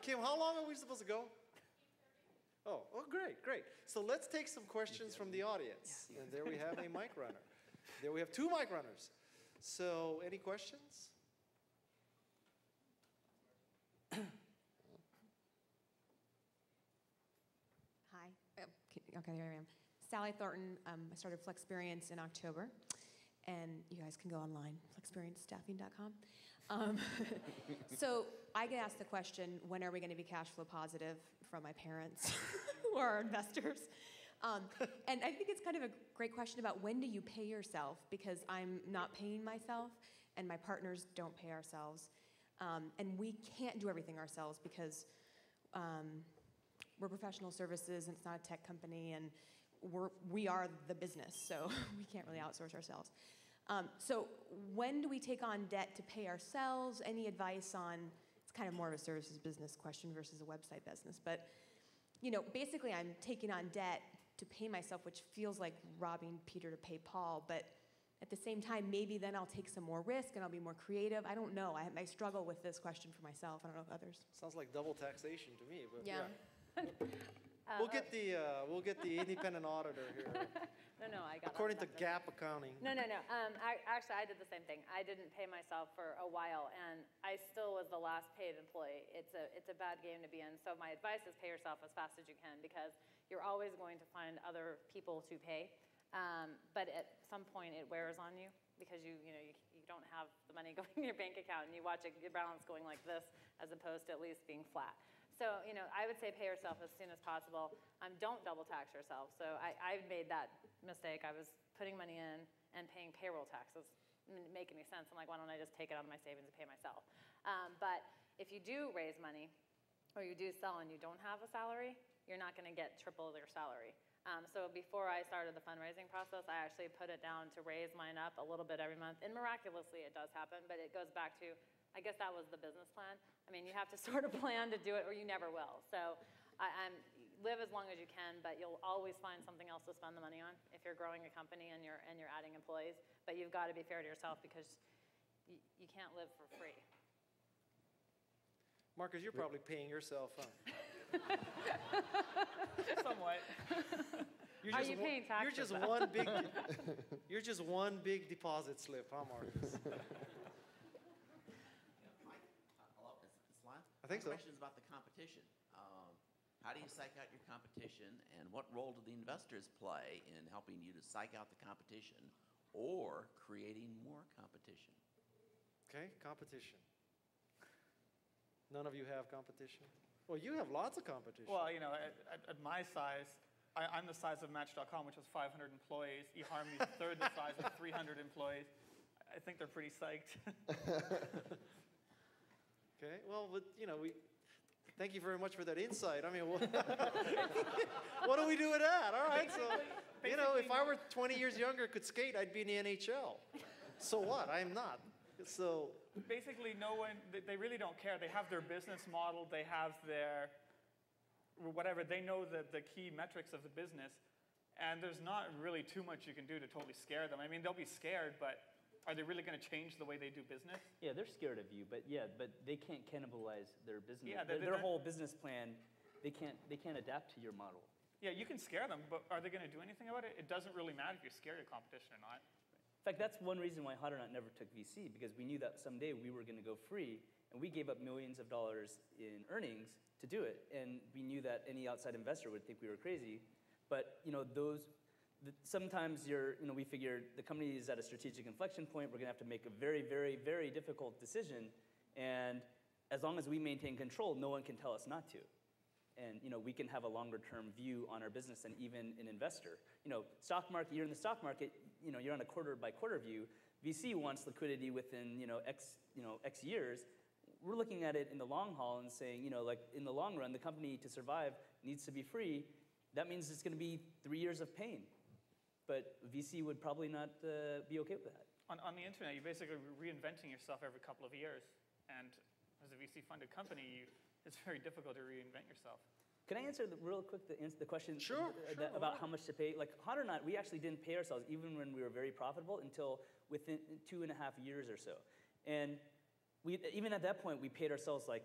Kim, how long are we supposed to go? Oh, great. So let's take some questions from the audience. And there we have a mic runner. There we have 2 mic runners. So any questions? Hi. Okay, there I am. Sally Thornton. I started Flexperience in October, and you guys can go online, flexperience.staffing.com. So I get asked the question, when are we going to be cash flow positive, from my parents, who are our investors. And I think it's kind of a great question about when do you pay yourself, because I'm not paying myself, and my partners don't pay ourselves. And we can't do everything ourselves because we're professional services, and it's not a tech company, and we are the business, so we can't really outsource ourselves. So when do we take on debt to pay ourselves? Any advice on, it's kind of more of a services business question versus a website business, but you know, basically I'm taking on debt to pay myself, which feels like robbing Peter to pay Paul, but at the same time, maybe then I'll take some more risk and I'll be more creative. I don't know. I struggle with this question for myself. I don't know if others. Sounds like double taxation to me, but Yeah. We'll get the independent auditor here. No, I got According to that. GAAP accounting. No. Actually, I did the same thing. I didn't pay myself for a while, and I still was the last paid employee. It's a bad game to be in. So my advice is pay yourself as fast as you can, because you're always going to find other people to pay. But at some point, it wears on you, because you don't have the money going in your bank account, and you watch your balance going like this, as opposed to at least being flat. So, I would say pay yourself as soon as possible. Don't double tax yourself. So I made that mistake. I was putting money in and paying payroll taxes. It didn't make any sense. I'm like, why don't I just take it out of my savings and pay myself? But if you do raise money, or you do sell and you don't have a salary, you're not going to get triple your salary. So before I started the fundraising process, I actually put it down to raise mine up a little bit every month. And miraculously, it does happen, but it goes back to, I guess that was the business plan. I mean, you have to sort of plan to do it, or you never will. So live as long as you can, but you'll always find something else to spend the money on if you're growing a company and you're adding employees. But you've got to be fair to yourself, because you can't live for free. Marcus, you're probably paying yourself, huh? Somewhat. Are you paying taxes? You're just one big deposit slip, huh, Marcus? Hello, it's live? I think so. My question is about the competition. How do you psych out your competition, and what role do the investors play in helping you to psych out the competition or creating more competition? Okay, competition. None of you have competition? Well, you have lots of competition. Well, at my size, I'm the size of Match.com, which has 500 employees. eHarmony's a third the size with 300 employees. I think they're pretty psyched. Okay, well, thank you very much for that insight. I mean, what do we do with that? All right, so, if I were 20 years younger, could skate, I'd be in the NHL. So what? I am not. So basically, no one, they really don't care. They have their business model. They have their whatever. They know the key metrics of the business. And there's not really too much you can do to totally scare them. I mean, they'll be scared, but are they really going to change the way they do business? Yeah, they're scared of you, but they can't cannibalize their business. Yeah, their whole business plan, they can't adapt to your model. Yeah, you can scare them, but are they going to do anything about it? It doesn't really matter if you scare your competition or not. In fact, that's one reason why Hot or Not never took VC, because we knew that someday we were going to go free, and we gave up millions of dollars in earnings to do it, and we knew that any outside investor would think we were crazy. But sometimes we figured the company is at a strategic inflection point. We're going to have to make a very, very, very difficult decision, and as long as we maintain control, no one can tell us not to. And we can have a longer-term view on our business than even an investor. Stock market. You're in the stock market. You're on a quarter-by-quarter view. VC wants liquidity within X years. We're looking at it in the long haul and saying, in the long run, the company to survive needs to be free. That means it's going to be 3 years of pain. But VC would probably not be okay with that. On the internet, you're basically reinventing yourself every couple of years. And as a VC-funded company, it's very difficult to reinvent yourself. Can I answer real quick the question Sure, about how much to pay? Like, Hot or Not, we actually didn't pay ourselves even when we were very profitable until within 2.5 years or so. And even at that point, we paid ourselves like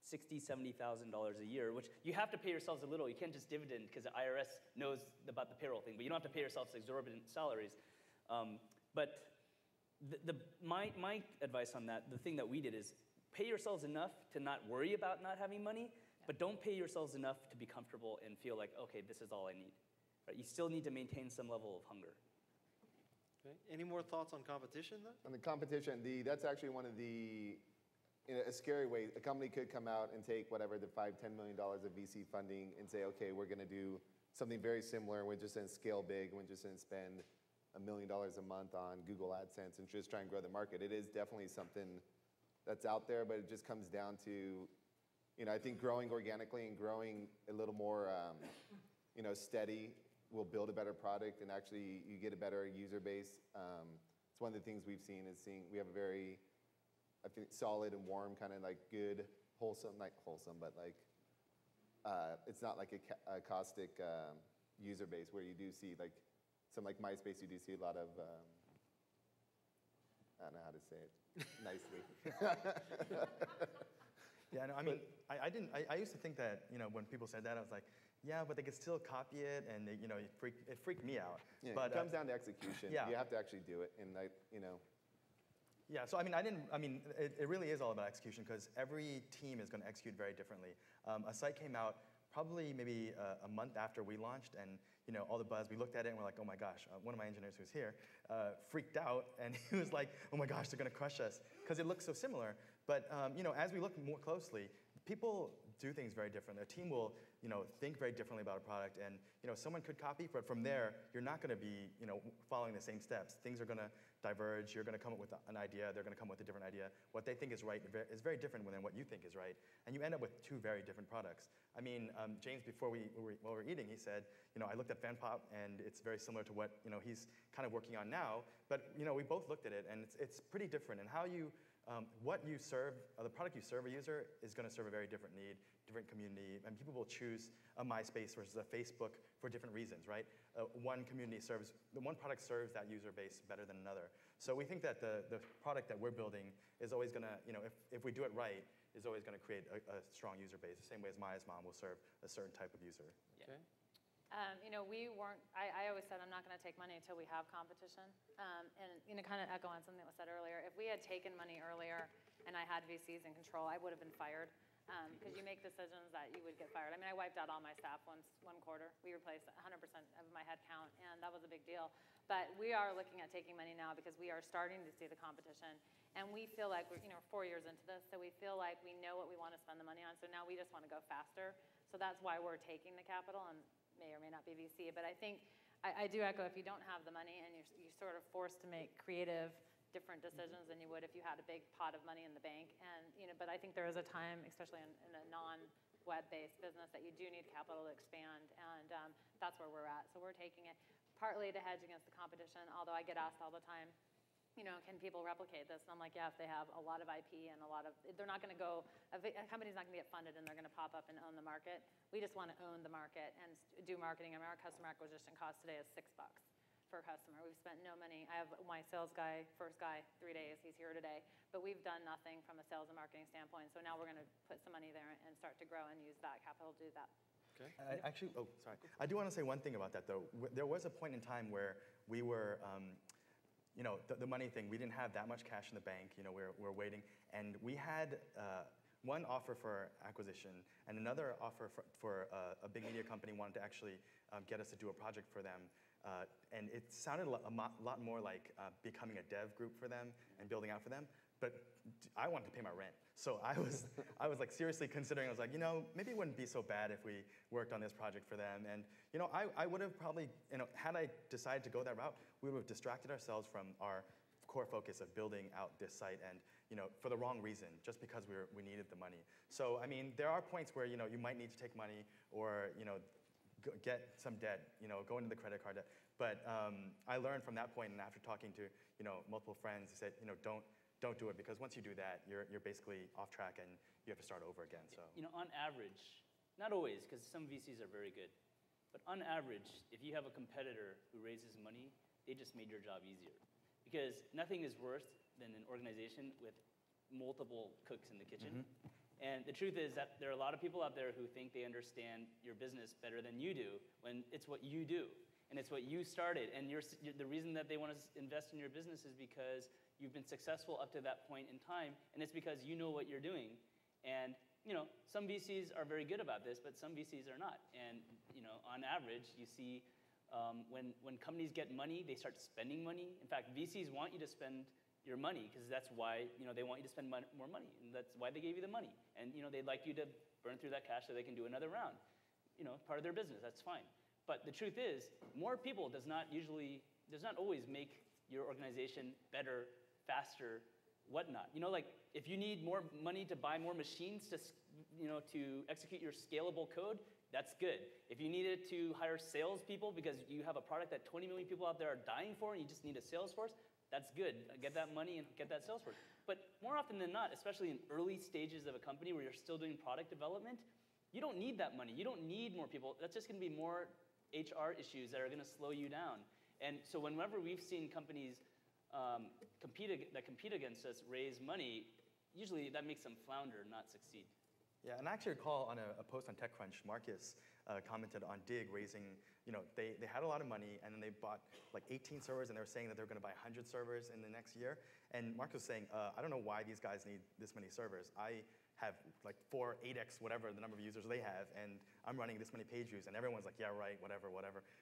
$60,000, $70,000 a year, which you have to pay yourselves a little. You can't just dividend because the IRS knows about the payroll thing, but you don't have to pay yourselves exorbitant salaries. But my advice on that, the thing that we did is pay yourselves enough to not worry about not having money, but don't pay yourselves enough to be comfortable and feel like, okay, this is all I need. Right? You still need to maintain some level of hunger. Okay. Any more thoughts on competition, then? On the competition, that's actually one of the, in a scary way, a company could come out and take whatever the $5–10 million of VC funding and say, okay, we're going to do something very similar. We're just going to scale big. We're just going to spend $1 million a month on Google AdSense and just try and grow the market. It is definitely something that's out there, but it just comes down to, I think growing organically and growing a little more, steady will build a better product, and actually you get a better user base. It's one of the things we've seen is we have a very, I think, solid and warm, kind of like good, wholesome, not wholesome, but like, it's not like a caustic user base where you do see like, some like MySpace, you do see a lot of, I don't know how to say it nicely. Yeah, no, I mean, I didn't. I used to think that when people said that, I was like, yeah, but they could still copy it, and it freaked me out. Yeah, but it comes down to execution. Yeah. You have to actually do it, and Yeah, so I mean, it really is all about execution because every team is going to execute very differently. A site came out probably maybe a month after we launched, and all the buzz. We looked at it and we're like, oh my gosh. One of my engineers who's here freaked out, and he was like, oh my gosh, they're going to crush us because it looks so similar. But as we look more closely, people do things very different. A team will think very differently about a product, and someone could copy, but from there you're not going to be following the same steps. Things are going to diverge. You're going to come up with an idea. They're going to come up with a different idea. What they think is right is very different than what you think is right, and you end up with two very different products. I mean, James, before while we were eating, he said, I looked at FanPop, and it's very similar to what he's kind of working on now. But we both looked at it, and it's pretty different. And how you what you serve, the product you serve a user is going to serve a very different need, different community, and people will choose a MySpace versus a Facebook for different reasons, right? One product serves that user base better than another. So we think that the product that we're building is always going to, if we do it right, is always going to create a strong user base, the same way as Maya's mom will serve a certain type of user. Okay. I always said I'm not going to take money until we have competition. And kind of echo on something that was said earlier. If we had taken money earlier and I had VCs in control, I would have been fired. Because you make decisions that you would get fired. I mean, I wiped out all my staff one quarter. We replaced 100% of my head count, and that was a big deal. But we are looking at taking money now because we are starting to see the competition. And we feel like we're 4 years into this, so we feel like we know what we want to spend the money on. So now we just want to go faster. So that's why we're taking the capital, and may or may not be VC. But I think, I do echo, if you don't have the money and you're sort of forced to make creative, different decisions than you would if you had a big pot of money in the bank. And but I think there is a time, especially in a non-web-based business, that you do need capital to expand, and that's where we're at. So we're taking it partly to hedge against the competition. Although I get asked all the time, can people replicate this? And I'm like, yeah, if they have a lot of IP and they're not going to go. A company's not going to get funded and they're going to pop up and own the market. We just want to own the market and do marketing. I mean, our customer acquisition cost today is $6 per customer. We've spent no money. I have my sales guy, first guy, 3 days. He's here today. But we've done nothing from a sales and marketing standpoint. So now we're going to put some money there and start to grow and use that capital to do that. Okay. Sorry. I do want to say one thing about that, though. There was a point in time where we were, the money thing, we didn't have that much cash in the bank. We're waiting. And we had one offer for acquisition and another offer for a big media company wanted to actually get us to do a project for them. And it sounded a lot more like becoming a dev group for them and building out for them. But I wanted to pay my rent. So I was like seriously considering, I was like, maybe it wouldn't be so bad if we worked on this project for them. And I would have probably, had I decided to go that route, we would have distracted ourselves from our core focus of building out this site and, for the wrong reason, just because we needed the money. So, I mean, there are points where, you might need to take money or, get some debt, go into the credit card debt. But I learned from that point, and after talking to multiple friends, they said don't do it because once you do that, you're basically off track and you have to start over again. So on average, not always, because some VCs are very good, but on average, if you have a competitor who raises money, they just made your job easier, because nothing is worse than an organization with multiple cooks in the kitchen. Mm-hmm. And the truth is that there are a lot of people out there who think they understand your business better than you do when it's what you do. And it's what you started. And the reason that they want to invest in your business is because you've been successful up to that point in time. And it's because you know what you're doing. And some VCs are very good about this, but some VCs are not. And on average, you see when companies get money, they start spending money. In fact, VCs want you to spend your money because that's why they want you to spend more money, and that's why they gave you the money. And they'd like you to burn through that cash so they can do another round. Part of their business. That's fine. But the truth is, more people does not always make your organization better, faster, whatnot. Like if you need more money to buy more machines to execute your scalable code, that's good. If you needed to hire salespeople because you have a product that 20 million people out there are dying for and you just need a sales force, that's good. Get that money and get that sales force. But more often than not, especially in early stages of a company where you're still doing product development, you don't need that money. You don't need more people. That's just going to be more HR issues that are going to slow you down. And so whenever we've seen companies compete against us raise money, usually that makes them flounder, not succeed. Yeah, and I actually recall on a post on TechCrunch, Marcus commented on Dig raising, they had a lot of money and then they bought like 18 servers and they were saying that they were going to buy 100 servers in the next year. And Marcus was saying, I don't know why these guys need this many servers. I have like 4, 8x, whatever the number of users they have, and I'm running this many page views, and everyone's like, yeah, right, whatever.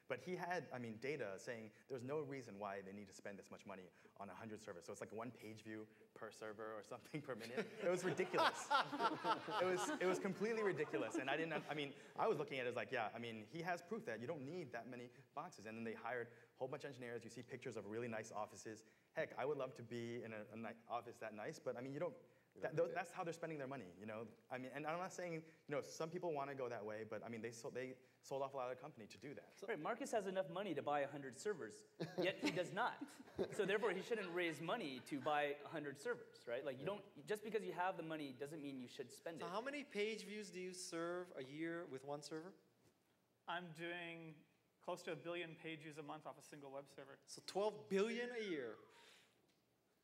But he had, data saying there's no reason why they need to spend this much money on 100 servers. So it's like 1 page view per server or something per minute. It was ridiculous. it was completely ridiculous. And I was looking at it as like, yeah, he has proof that you don't need that many boxes. And then they hired a whole bunch of engineers. You see pictures of really nice offices. Heck, I would love to be in an office that nice, but you don't. That's how they're spending their money, and I'm not saying, some people want to go that way, but they sold off a lot of the company to do that. Right, Marcus has enough money to buy 100 servers, yet he does not. So therefore, he shouldn't raise money to buy 100 servers, right? Like just because you have the money doesn't mean you should spend it. So how many page views do you serve a year with one server? I'm doing close to 1 billion page views a month off a single web server. So 12 billion a year.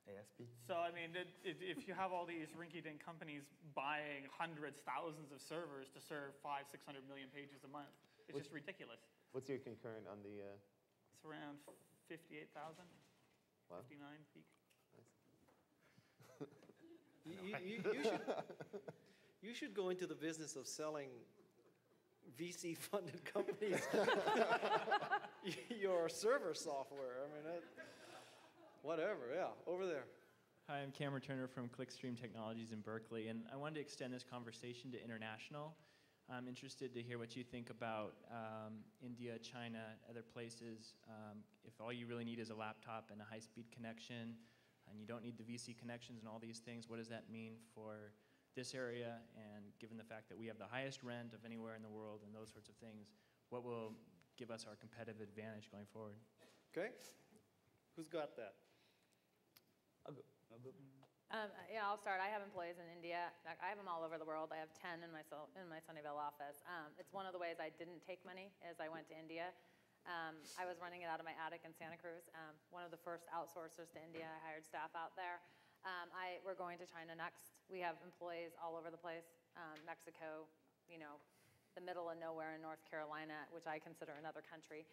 ASP. So if you have all these rinky-dink companies buying hundreds, thousands of servers to serve 500, 600 million pages a month, it's just ridiculous. What's your concurrent on the? It's around 58,000, Wow. 59 peak. You should go into the business of selling VC-funded companies your server software. Whatever, yeah, over there. Hi, I'm Cameron Turner from Clickstream Technologies in Berkeley, and I wanted to extend this conversation to international. I'm interested to hear what you think about India, China, other places. If all you really need is a laptop and a high-speed connection, and you don't need the VC connections and all these things, what does that mean for this area? And given the fact that we have the highest rent of anywhere in the world and those sorts of things, what will give us our competitive advantage going forward? Okay, who's got that? I'll go. I'll start. I have employees in India. I have them all over the world. I have 10 in my Sunnyvale office. It's one of the ways I didn't take money is I went to India. I was running it out of my attic in Santa Cruz. One of the first outsourcers to India. I hired staff out there. We're going to China next. We have employees all over the place. Mexico, the middle of nowhere in North Carolina, which I consider another country.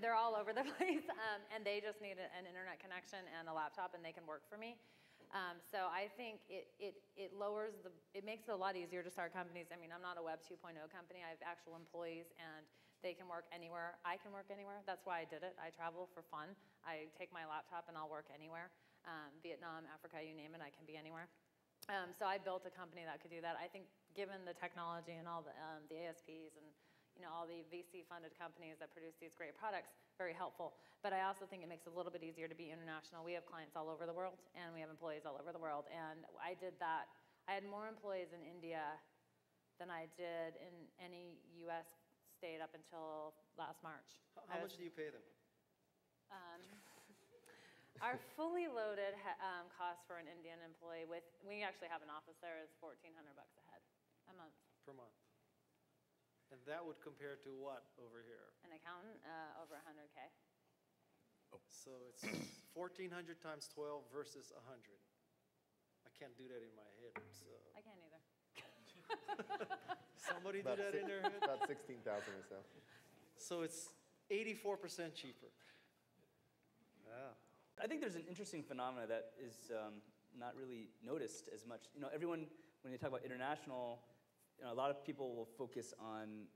They're all over the place, and they just need an internet connection and a laptop, and they can work for me. So I think it lowers it makes it a lot easier to start companies. I'm not a Web 2.0 company. I have actual employees, and they can work anywhere. I can work anywhere. That's why I did it. I travel for fun. I take my laptop, and I'll work anywhere. Vietnam, Africa, you name it, I can be anywhere. So I built a company that could do that. I think given the technology and all the ASPs and all the VC-funded companies that produce these great products, very helpful. But I also think it makes it a little bit easier to be international. We have clients all over the world, and we have employees all over the world. And I did that. I had more employees in India than I did in any U.S. state up until last March. How much do you pay them? Our fully loaded cost for an Indian employee we actually have an office there is $1,400 a head a month. Per month. And that would compare to what over here? An accountant, over 100K. So it's 1,400 times 12 versus 100. I can't do that in my head, so. I can't either. Somebody do that in their head? About 16,000 or so. So it's 84% cheaper. Yeah. I think there's an interesting phenomena that is not really noticed as much. Everyone, when they talk about international, a lot of people will focus on,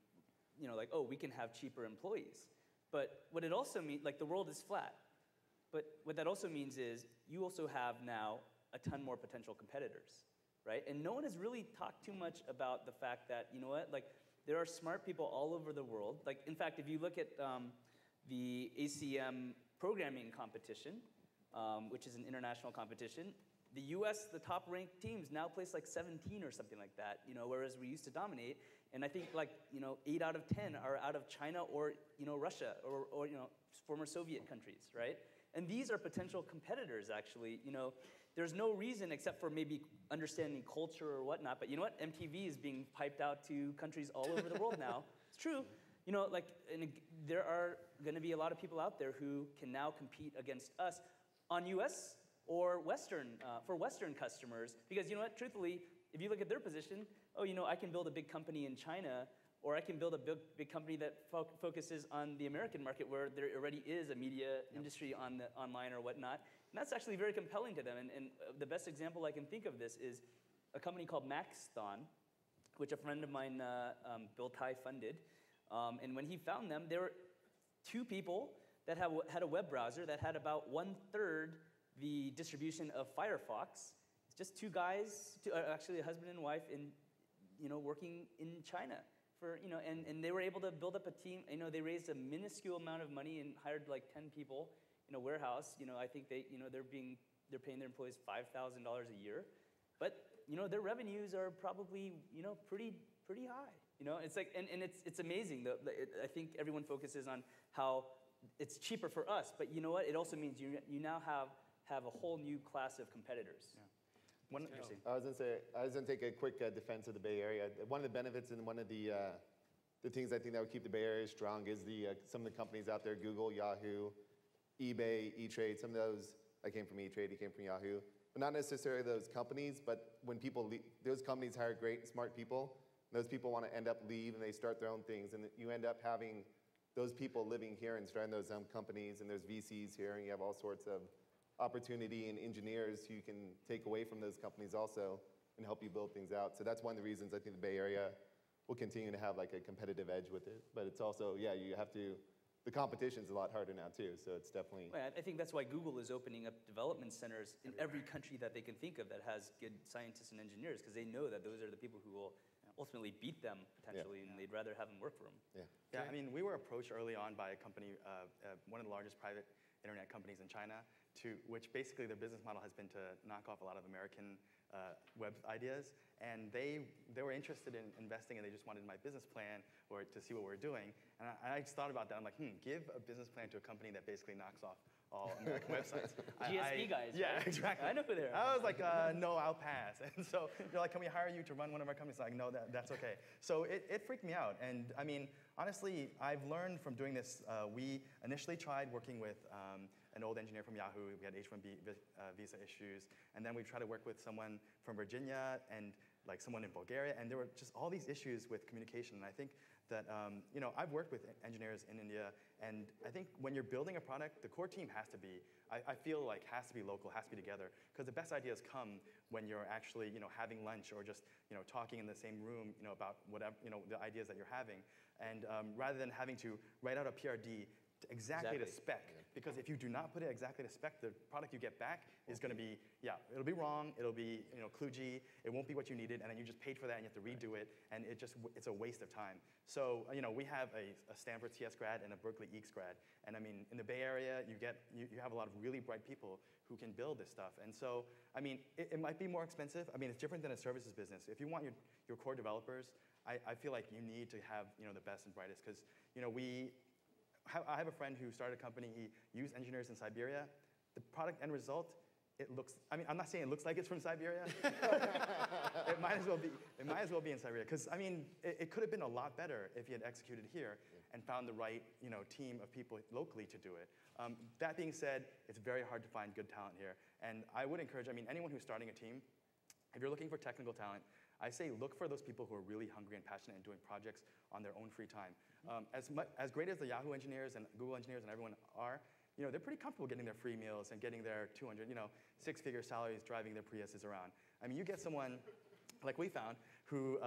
we can have cheaper employees. But what it also means, the world is flat. But what that also means is you also have now a ton more potential competitors, right? And no one has really talked too much about the fact that, there are smart people all over the world. In fact, if you look at the ACM programming competition, which is an international competition, the US, the top-ranked teams now place 17 or something like that, whereas we used to dominate. And I think 8 out of 10 are out of China or Russia or former Soviet countries, right? And these are potential competitors, actually. There's no reason except for maybe understanding culture or whatnot. But you know what? MTV is being piped out to countries all over the world now. It's true. There are going to be a lot of people out there who can now compete against us on US or Western, for Western customers. Because you know what? Truthfully, if you look at their position, oh, I can build a big company in China, or I can build a big company that focuses on the American market where there already is a media industry online or whatnot. And that's actually very compelling to them. And the best example I can think of this is a company called Maxthon, which a friend of mine, Bill Tai, funded. And when he found them, there were 2 people that had a web browser that had about 1/3 the distribution of Firefox. It's just 2 guys, actually a husband and wife, working in China. And they were able to build up a team. They raised a minuscule amount of money and hired like 10 people in a warehouse. I think they're paying their employees $5,000 a year, but their revenues are probably pretty high. It's like it's amazing. I think everyone focuses on how it's cheaper for us, but you know what? It also means you now have a whole new class of competitors. Yeah. I was gonna take a quick defense of the Bay Area. One of the benefits and one of the things I think that would keep the Bay Area strong is some of the companies out there, Google, Yahoo, eBay, E-Trade. Some of those, I came from E-Trade, he came from Yahoo. But not necessarily those companies, but when people leave, those companies hire great, smart people. Those people want to end up leave and they start their own things. And you end up having those people living here and starting those companies, and there's VCs here, and you have all sorts of opportunity and engineers who you can take away from those companies also and help you build things out. So that's one of the reasons I think the Bay Area will continue to have like a competitive edge with it. But it's also, the competition's a lot harder now too, so it's definitely... Well, I think that's why Google is opening up development centers in every country that they can think of that has good scientists and engineers, because they know that those are the people who will ultimately beat them potentially, and they'd rather have them work for them. Yeah, I mean, we were approached early on by a company, one of the largest private internet companies in China, which basically their business model has been to knock off a lot of American web ideas, and they were interested in investing, and they just wanted my business plan or to see what we're doing. And I just thought about that. I'm like, give a business plan to a company that basically knocks off all American websites. GSP guys. Yeah, right? exactly. I know who they are. I was like, no, I'll pass. And so they're like, can we hire you to run one of our companies? I'm like, no, that's okay. So it freaked me out. And I mean, honestly, I've learned from doing this. We initially tried working with an old engineer from Yahoo. We had H-1B visa issues. And then we tried to work with someone from Virginia and like someone in Bulgaria. And there were just all these issues with communication. And I think that, I've worked with engineers in India. And I think when you're building a product, the core team has to be local, has to be together. Because the best ideas come when you're actually, having lunch or just, talking in the same room, about whatever, the ideas that you're having. And rather than having to write out a PRD exactly to spec. Yeah. Because if you do not put it exactly to spec, the product you get back is going to be, it'll be wrong, it'll be kludgy, it won't be what you needed, and then you just paid for that and you have to redo it, and it's a waste of time. So we have a Stanford CS grad and a Berkeley EECS grad, and I mean, in the Bay Area, you have a lot of really bright people who can build this stuff. And so, I mean, it might be more expensive. I mean, it's different than a services business. If you want your core developers, I feel like you need to have the best and brightest, because I have a friend who started a company. He used engineers in Siberia. The product end result, I'm not saying it looks like it's from Siberia. It might as well be in Siberia. Because, I mean, it could have been a lot better if he had executed here and found the right team of people locally to do it. That being said, it's very hard to find good talent here. And I would encourage, anyone who's starting a team, if you're looking for technical talent, I say look for those people who are really hungry and passionate and doing projects on their own free time. As great as the Yahoo engineers and Google engineers and everyone are, they're pretty comfortable getting their free meals and getting their 200, six-figure salaries driving their Priuses around. I mean, you get someone like we found who,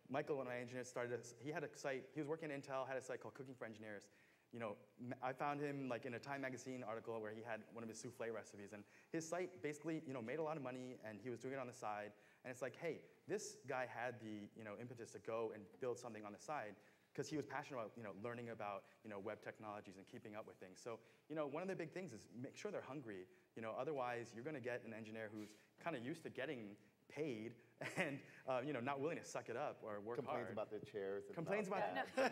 Michael, one of my engineers, he had a site, he was working at Intel, had a site called Cooking for Engineers. I found him like in a Time magazine article where he had one of his souffle recipes, and his site basically, made a lot of money, and he was doing it on the side. And it's like, hey, this guy had the, impetus to go and build something on the side because he was passionate about, learning about, web technologies and keeping up with things. So, one of the big things is make sure they're hungry. Otherwise you're going to get an engineer who's kind of used to getting paid and not willing to suck it up or work hard. Complains about their chairs. Complains about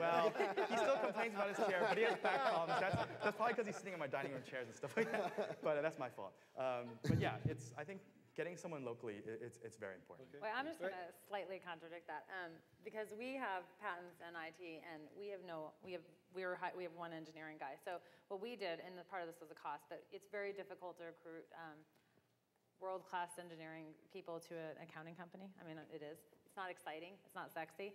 well, he still complains about his chair, but he has back problems. That's probably because he's sitting on my dining room chairs and stuff like that. But that's my fault. But yeah, I think getting someone locally, it's very important. Okay. Well, I'm just going to slightly contradict that because we have patents and IT, and we have one engineering guy. So what we did, and part of this was a cost, but it's very difficult to recruit world-class engineering people to an accounting company. I mean, it is. It's not exciting. It's not sexy.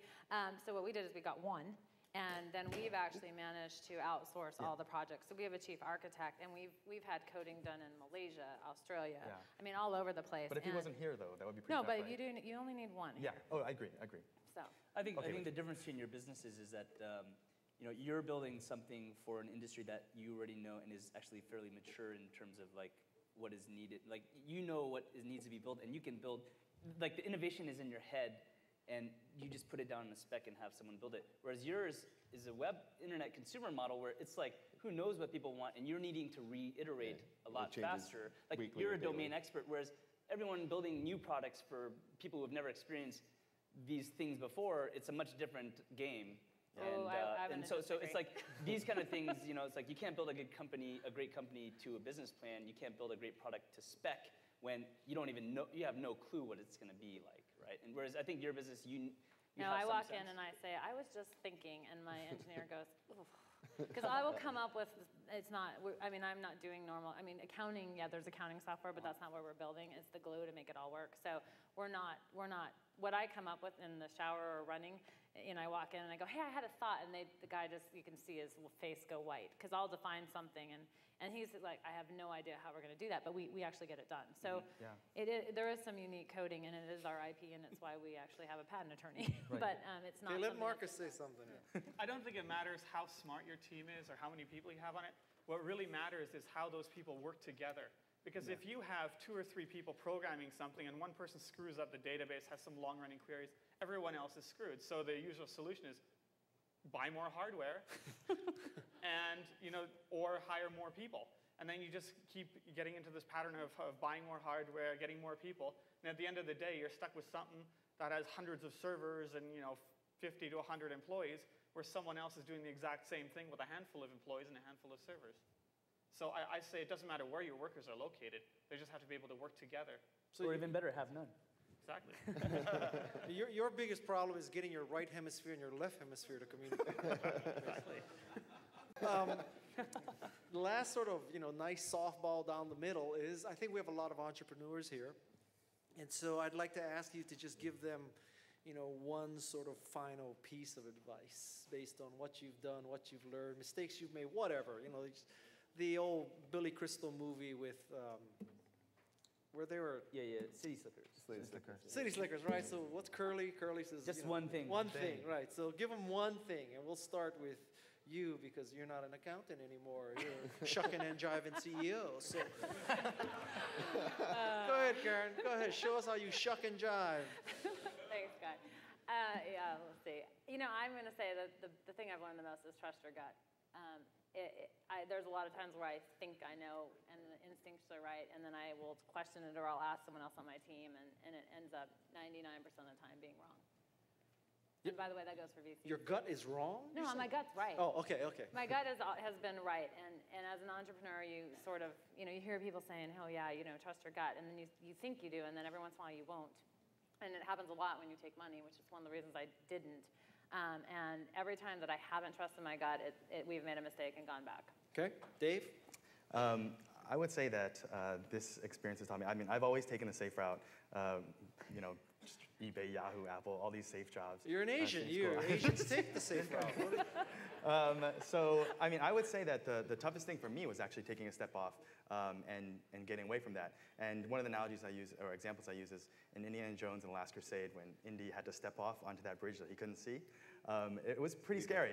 So what we did is we got one. And then we've actually managed to outsource all the projects. So we have a chief architect, and we've had coding done in Malaysia, Australia. Yeah. I mean, all over the place. But if he wasn't here, though, that would be pretty no, tough, but right? you only need one. Yeah. Oh, I agree. So I think Okay, the difference between your businesses is that you're building something for an industry that you already know and is actually fairly mature in terms of like what is needed. Like you know what needs to be built, and you can build. Like the innovation is in your head, and you just put it down in a spec and have someone build it. Whereas yours is a web internet consumer model where it's like who knows what people want, and you're needing to reiterate a lot faster. Like you're a domain expert, whereas everyone building new products for people who have never experienced these things before, it's a much different game. Oh, And so it's like these kind of things, it's like you can't build a great company to a business plan. You can't build a great product to spec when you don't even know, you have no clue what it's going to be like, right? And whereas I think your business, you no, have I some walk sense. in and I say, I was just thinking, and my engineer goes, because I will come up with, I'm not doing normal, accounting, yeah, there's accounting software, but that's not what we're building. It's the glue to make it all work. So we're not, what I come up with in the shower or running, I walk in and I go, hey, I had a thought, and the guy just, you can see his face go white, because I'll define something, and he's like, I have no idea how we're going to do that, but we actually get it done. So there is some unique coding, and it is our IP, and it's why we actually have a patent attorney. But it's not. Okay, let Marcus say something. I don't think it matters how smart your team is or how many people you have on it. What really matters is how those people work together. Because if you have 2 or 3 people programming something and one person screws up the database, has some long-running queries, everyone else is screwed. So the usual solution is buy more hardware and, or hire more people. And then you just keep getting into this pattern of buying more hardware, getting more people. And at the end of the day, you're stuck with something that has hundreds of servers and, 50 to 100 employees, where someone else is doing the exact same thing with a handful of employees and a handful of servers. So I say it doesn't matter where your workers are located. They just have to be able to work together. So or even better, have none. Exactly. Your biggest problem is getting your right hemisphere and your left hemisphere to communicate. Exactly. The last sort of nice softball down the middle is I think we have a lot of entrepreneurs here, and so I'd like to ask you to just give them one sort of final piece of advice based on what you've done, what you've learned, mistakes you've made, whatever. The old Billy Crystal movie with where they were. Yeah, City Slickers. City Slickers, right? So what's Curly? Curly says just one thing. One thing, right? So give them one thing, and we'll start with you because you're not an accountant anymore. You're a shucking and jiving CEO. So go ahead, Karen. Go ahead. Show us how you shuck and jive. Thanks, Guy. Let's see. I'm going to say that the thing I've learned the most is trust your gut. There's a lot of times where I think I know and the instincts are right, and then I will question it or I'll ask someone else on my team, and it ends up 99% of the time being wrong. And by the way, that goes for VC. Your gut is wrong? No, my gut's right. Oh, okay. My gut has been right, and as an entrepreneur, you sort of, you hear people saying, oh yeah, trust your gut, and then you think you do, and then every once in a while you won't. And it happens a lot when you take money, which is one of the reasons I didn't. And every time that I haven't trusted my gut, we've made a mistake and gone back. Okay, Dave? I would say that this experience has taught me, I've always taken the safe route, just eBay, Yahoo, Apple, all these safe jobs. You're an Asian. Asians take the safe route. I would say that the toughest thing for me was actually taking a step off and getting away from that. And one of the analogies I use, or examples I use, is in Indiana Jones and the Last Crusade, when Indy had to step off onto that bridge that he couldn't see. It was pretty scary.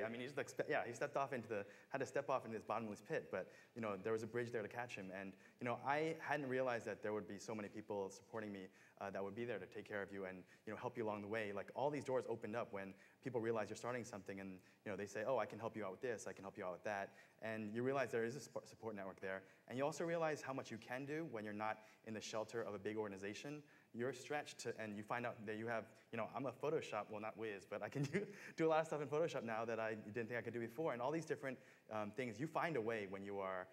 He stepped off had to step off into this bottomless pit, but there was a bridge there to catch him. And I hadn't realized that there would be so many people supporting me that would be there to take care of you and help you along the way. Like all these doors opened up when people realize you're starting something, and they say, oh, I can help you out with this, I can help you out with that. And you realize there is a support network there. And you also realize how much you can do when you're not in the shelter of a big organization. You're stretched, and you find out that you have, I'm a Photoshop, well, not Wiz, but I can do a lot of stuff in Photoshop now that I didn't think I could do before. And all these different things, you find a way when you are,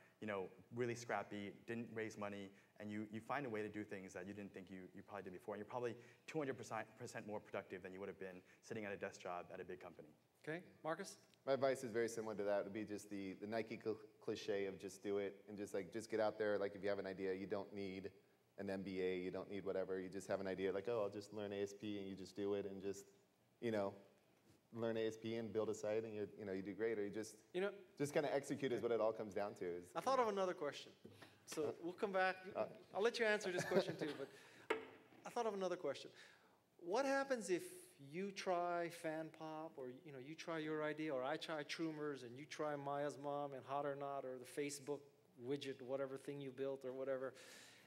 really scrappy, didn't raise money, and you find a way to do things that you didn't think you probably did before. And you're probably 200% more productive than you would have been sitting at a desk job at a big company. Okay, Marcus? My advice is very similar to that. It would be just the Nike cliche of just do it and just get out there. Like if you have an idea, you don't need an MBA. You don't need whatever. You just have an idea like, oh, I'll just learn ASP, and you just do it, and just, learn ASP and build a site, and you do great. Or you just kind of execute is what it all comes down to. I thought of another question. So we'll come back. I'll let you answer this question too, but I thought of another question. What happens if you try FanPop, or you try your idea, or I try Truemors, and you try Maya's mom and Hot or Not, or the Facebook widget, whatever thing you built or whatever,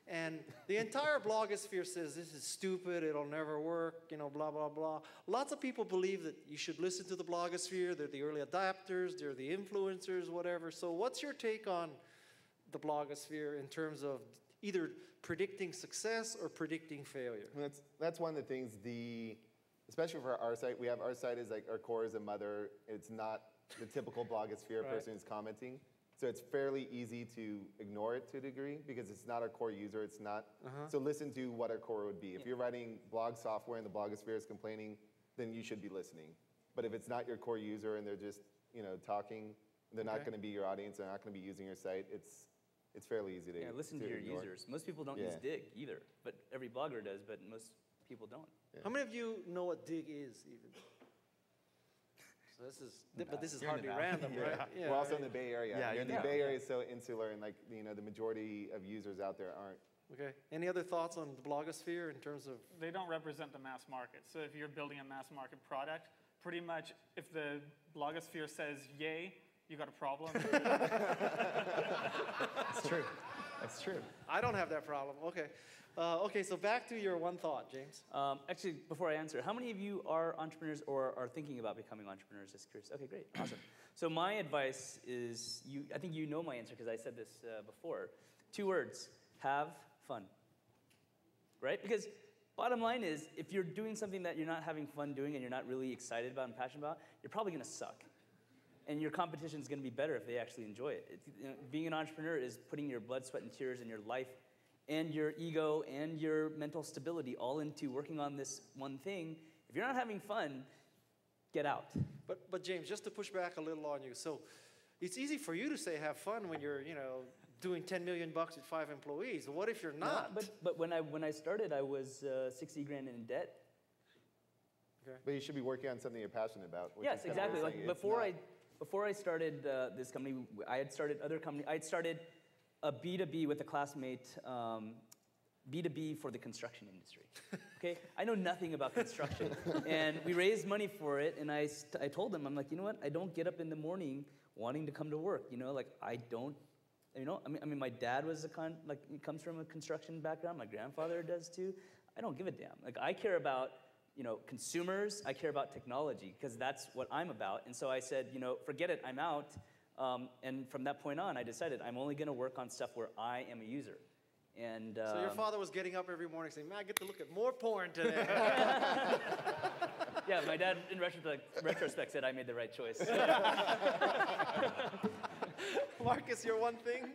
and the entire blogosphere says this is stupid, it'll never work, blah, blah, blah. Lots of people believe that you should listen to the blogosphere. They're the early adopters, they're the influencers, whatever. So what's your take on the blogosphere in terms of either predicting success or predicting failure? That's one of the things, especially for our site, our site is like, our core is a mother. It's not the typical blogosphere person who's commenting. So it's fairly easy to ignore it to a degree because it's not our core user. It's not. So listen to what our core would be. If you're writing blog software and the blogosphere is complaining, then you should be listening. But if it's not your core user and they're just talking, they're not going to be your audience. They're not going to be using your site. It's fairly easy to listen to your ignore. users. Most people don't use Dig either, but every blogger does. But most people don't. Yeah. How many of you know what Dig is even? So this is hardly random, right? We're also in the Bay Area. Yeah, the Bay Area is so insular, and the majority of users out there aren't. Okay. Any other thoughts on the blogosphere in terms of? They don't represent the mass market. So if you're building a mass market product, pretty much if the blogosphere says yay, you got a problem. That's true. That's true. I don't have that problem. Okay. Okay, so back to your one thought, James. Actually, before I answer, how many of you are entrepreneurs or are thinking about becoming entrepreneurs? Just curious. Okay, great, awesome. So my advice is, I think you know my answer because I said this before. 2 words: have fun. Right? Because bottom line is, if you're doing something that you're not having fun doing and you're not really excited about and passionate about, you're probably going to suck. And your competition is going to be better if they actually enjoy it. Being an entrepreneur is putting your blood, sweat, and tears and your life and your ego and your mental stability all into working on this one thing. If you're not having fun, get out. But James, just to push back a little on you, so it's easy for you to say have fun when you're doing $10 million with 5 employees. What if you're not? No, but when I started, I was 60 grand in debt. Okay. But you should be working on something you're passionate about. Yes, exactly. Like before I started this company, I had started other company. I had started a B2B with a classmate, B2B for the construction industry. Okay, I know nothing about construction, and we raised money for it. And I told them, I'm like, you know what? I don't get up in the morning wanting to come to work. I don't. I mean, my dad was comes from a construction background. My grandfather does too. I don't give a damn. Like, I care about consumers. I care about technology because that's what I'm about. And so I said, forget it. I'm out. And from that point on, I decided I'm only going to work on stuff where I am a user. And so your father was getting up every morning saying, "Man, I get to look at more porn today." Yeah, my dad, in retrospect, said I made the right choice. Marcus, your one thing?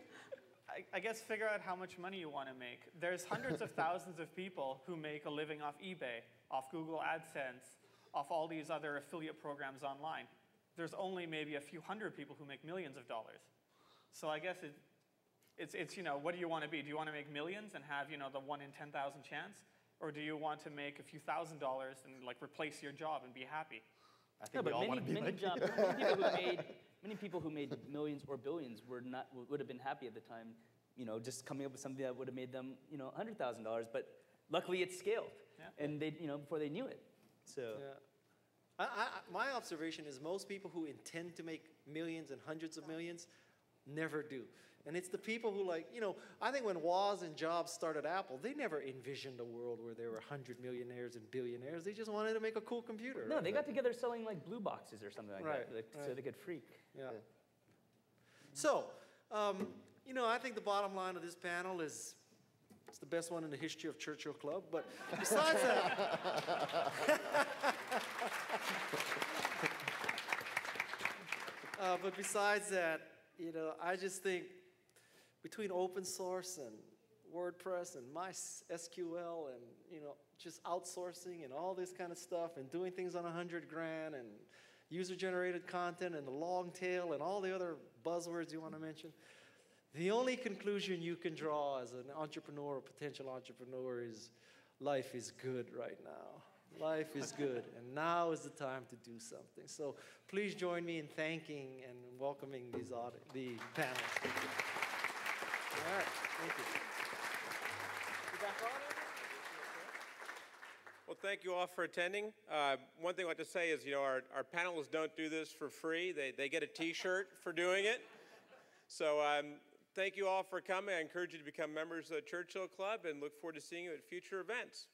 I guess figure out how much money you want to make. There's hundreds of thousands of people who make a living off eBay, off Google AdSense, off all these other affiliate programs online. There's only maybe a few hundred people who make millions of dollars. So I guess it's what do you want to be? Do you want to make millions and have the 1 in 10,000 chance, or do you want to make a few $1,000s and replace your job and be happy? I think we all want to be like you. Many people who made millions or billions would have been happy at the time, just coming up with something that would have made them, $100,000. But luckily, it scaled, and they, before they knew it. So. Yeah. My observation is most people who intend to make millions and hundreds of millions never do. And it's the people who I think when Woz and Jobs started Apple, they never envisioned a world where there were 100 millionaires and billionaires. They just wanted to make a cool computer. No, they got together selling blue boxes or something like that, so they could freak. Yeah. So, I think the bottom line of this panel is it's the best one in the history of Churchill Club. But besides that, I just think between open source and WordPress and MySQL and just outsourcing and all this kind of stuff and doing things on 100 grand and user-generated content and the long tail and all the other buzzwords you want to mention, The only conclusion you can draw as an entrepreneur or potential entrepreneur is life is good right now. Life is good, and now is the time to do something. So please join me in thanking and welcoming the panelists. All right, thank you. Well, thank you all for attending. One thing I'd like to say is, our panelists don't do this for free. They get a T-shirt for doing it. So thank you all for coming. I encourage you to become members of the Churchill Club and look forward to seeing you at future events.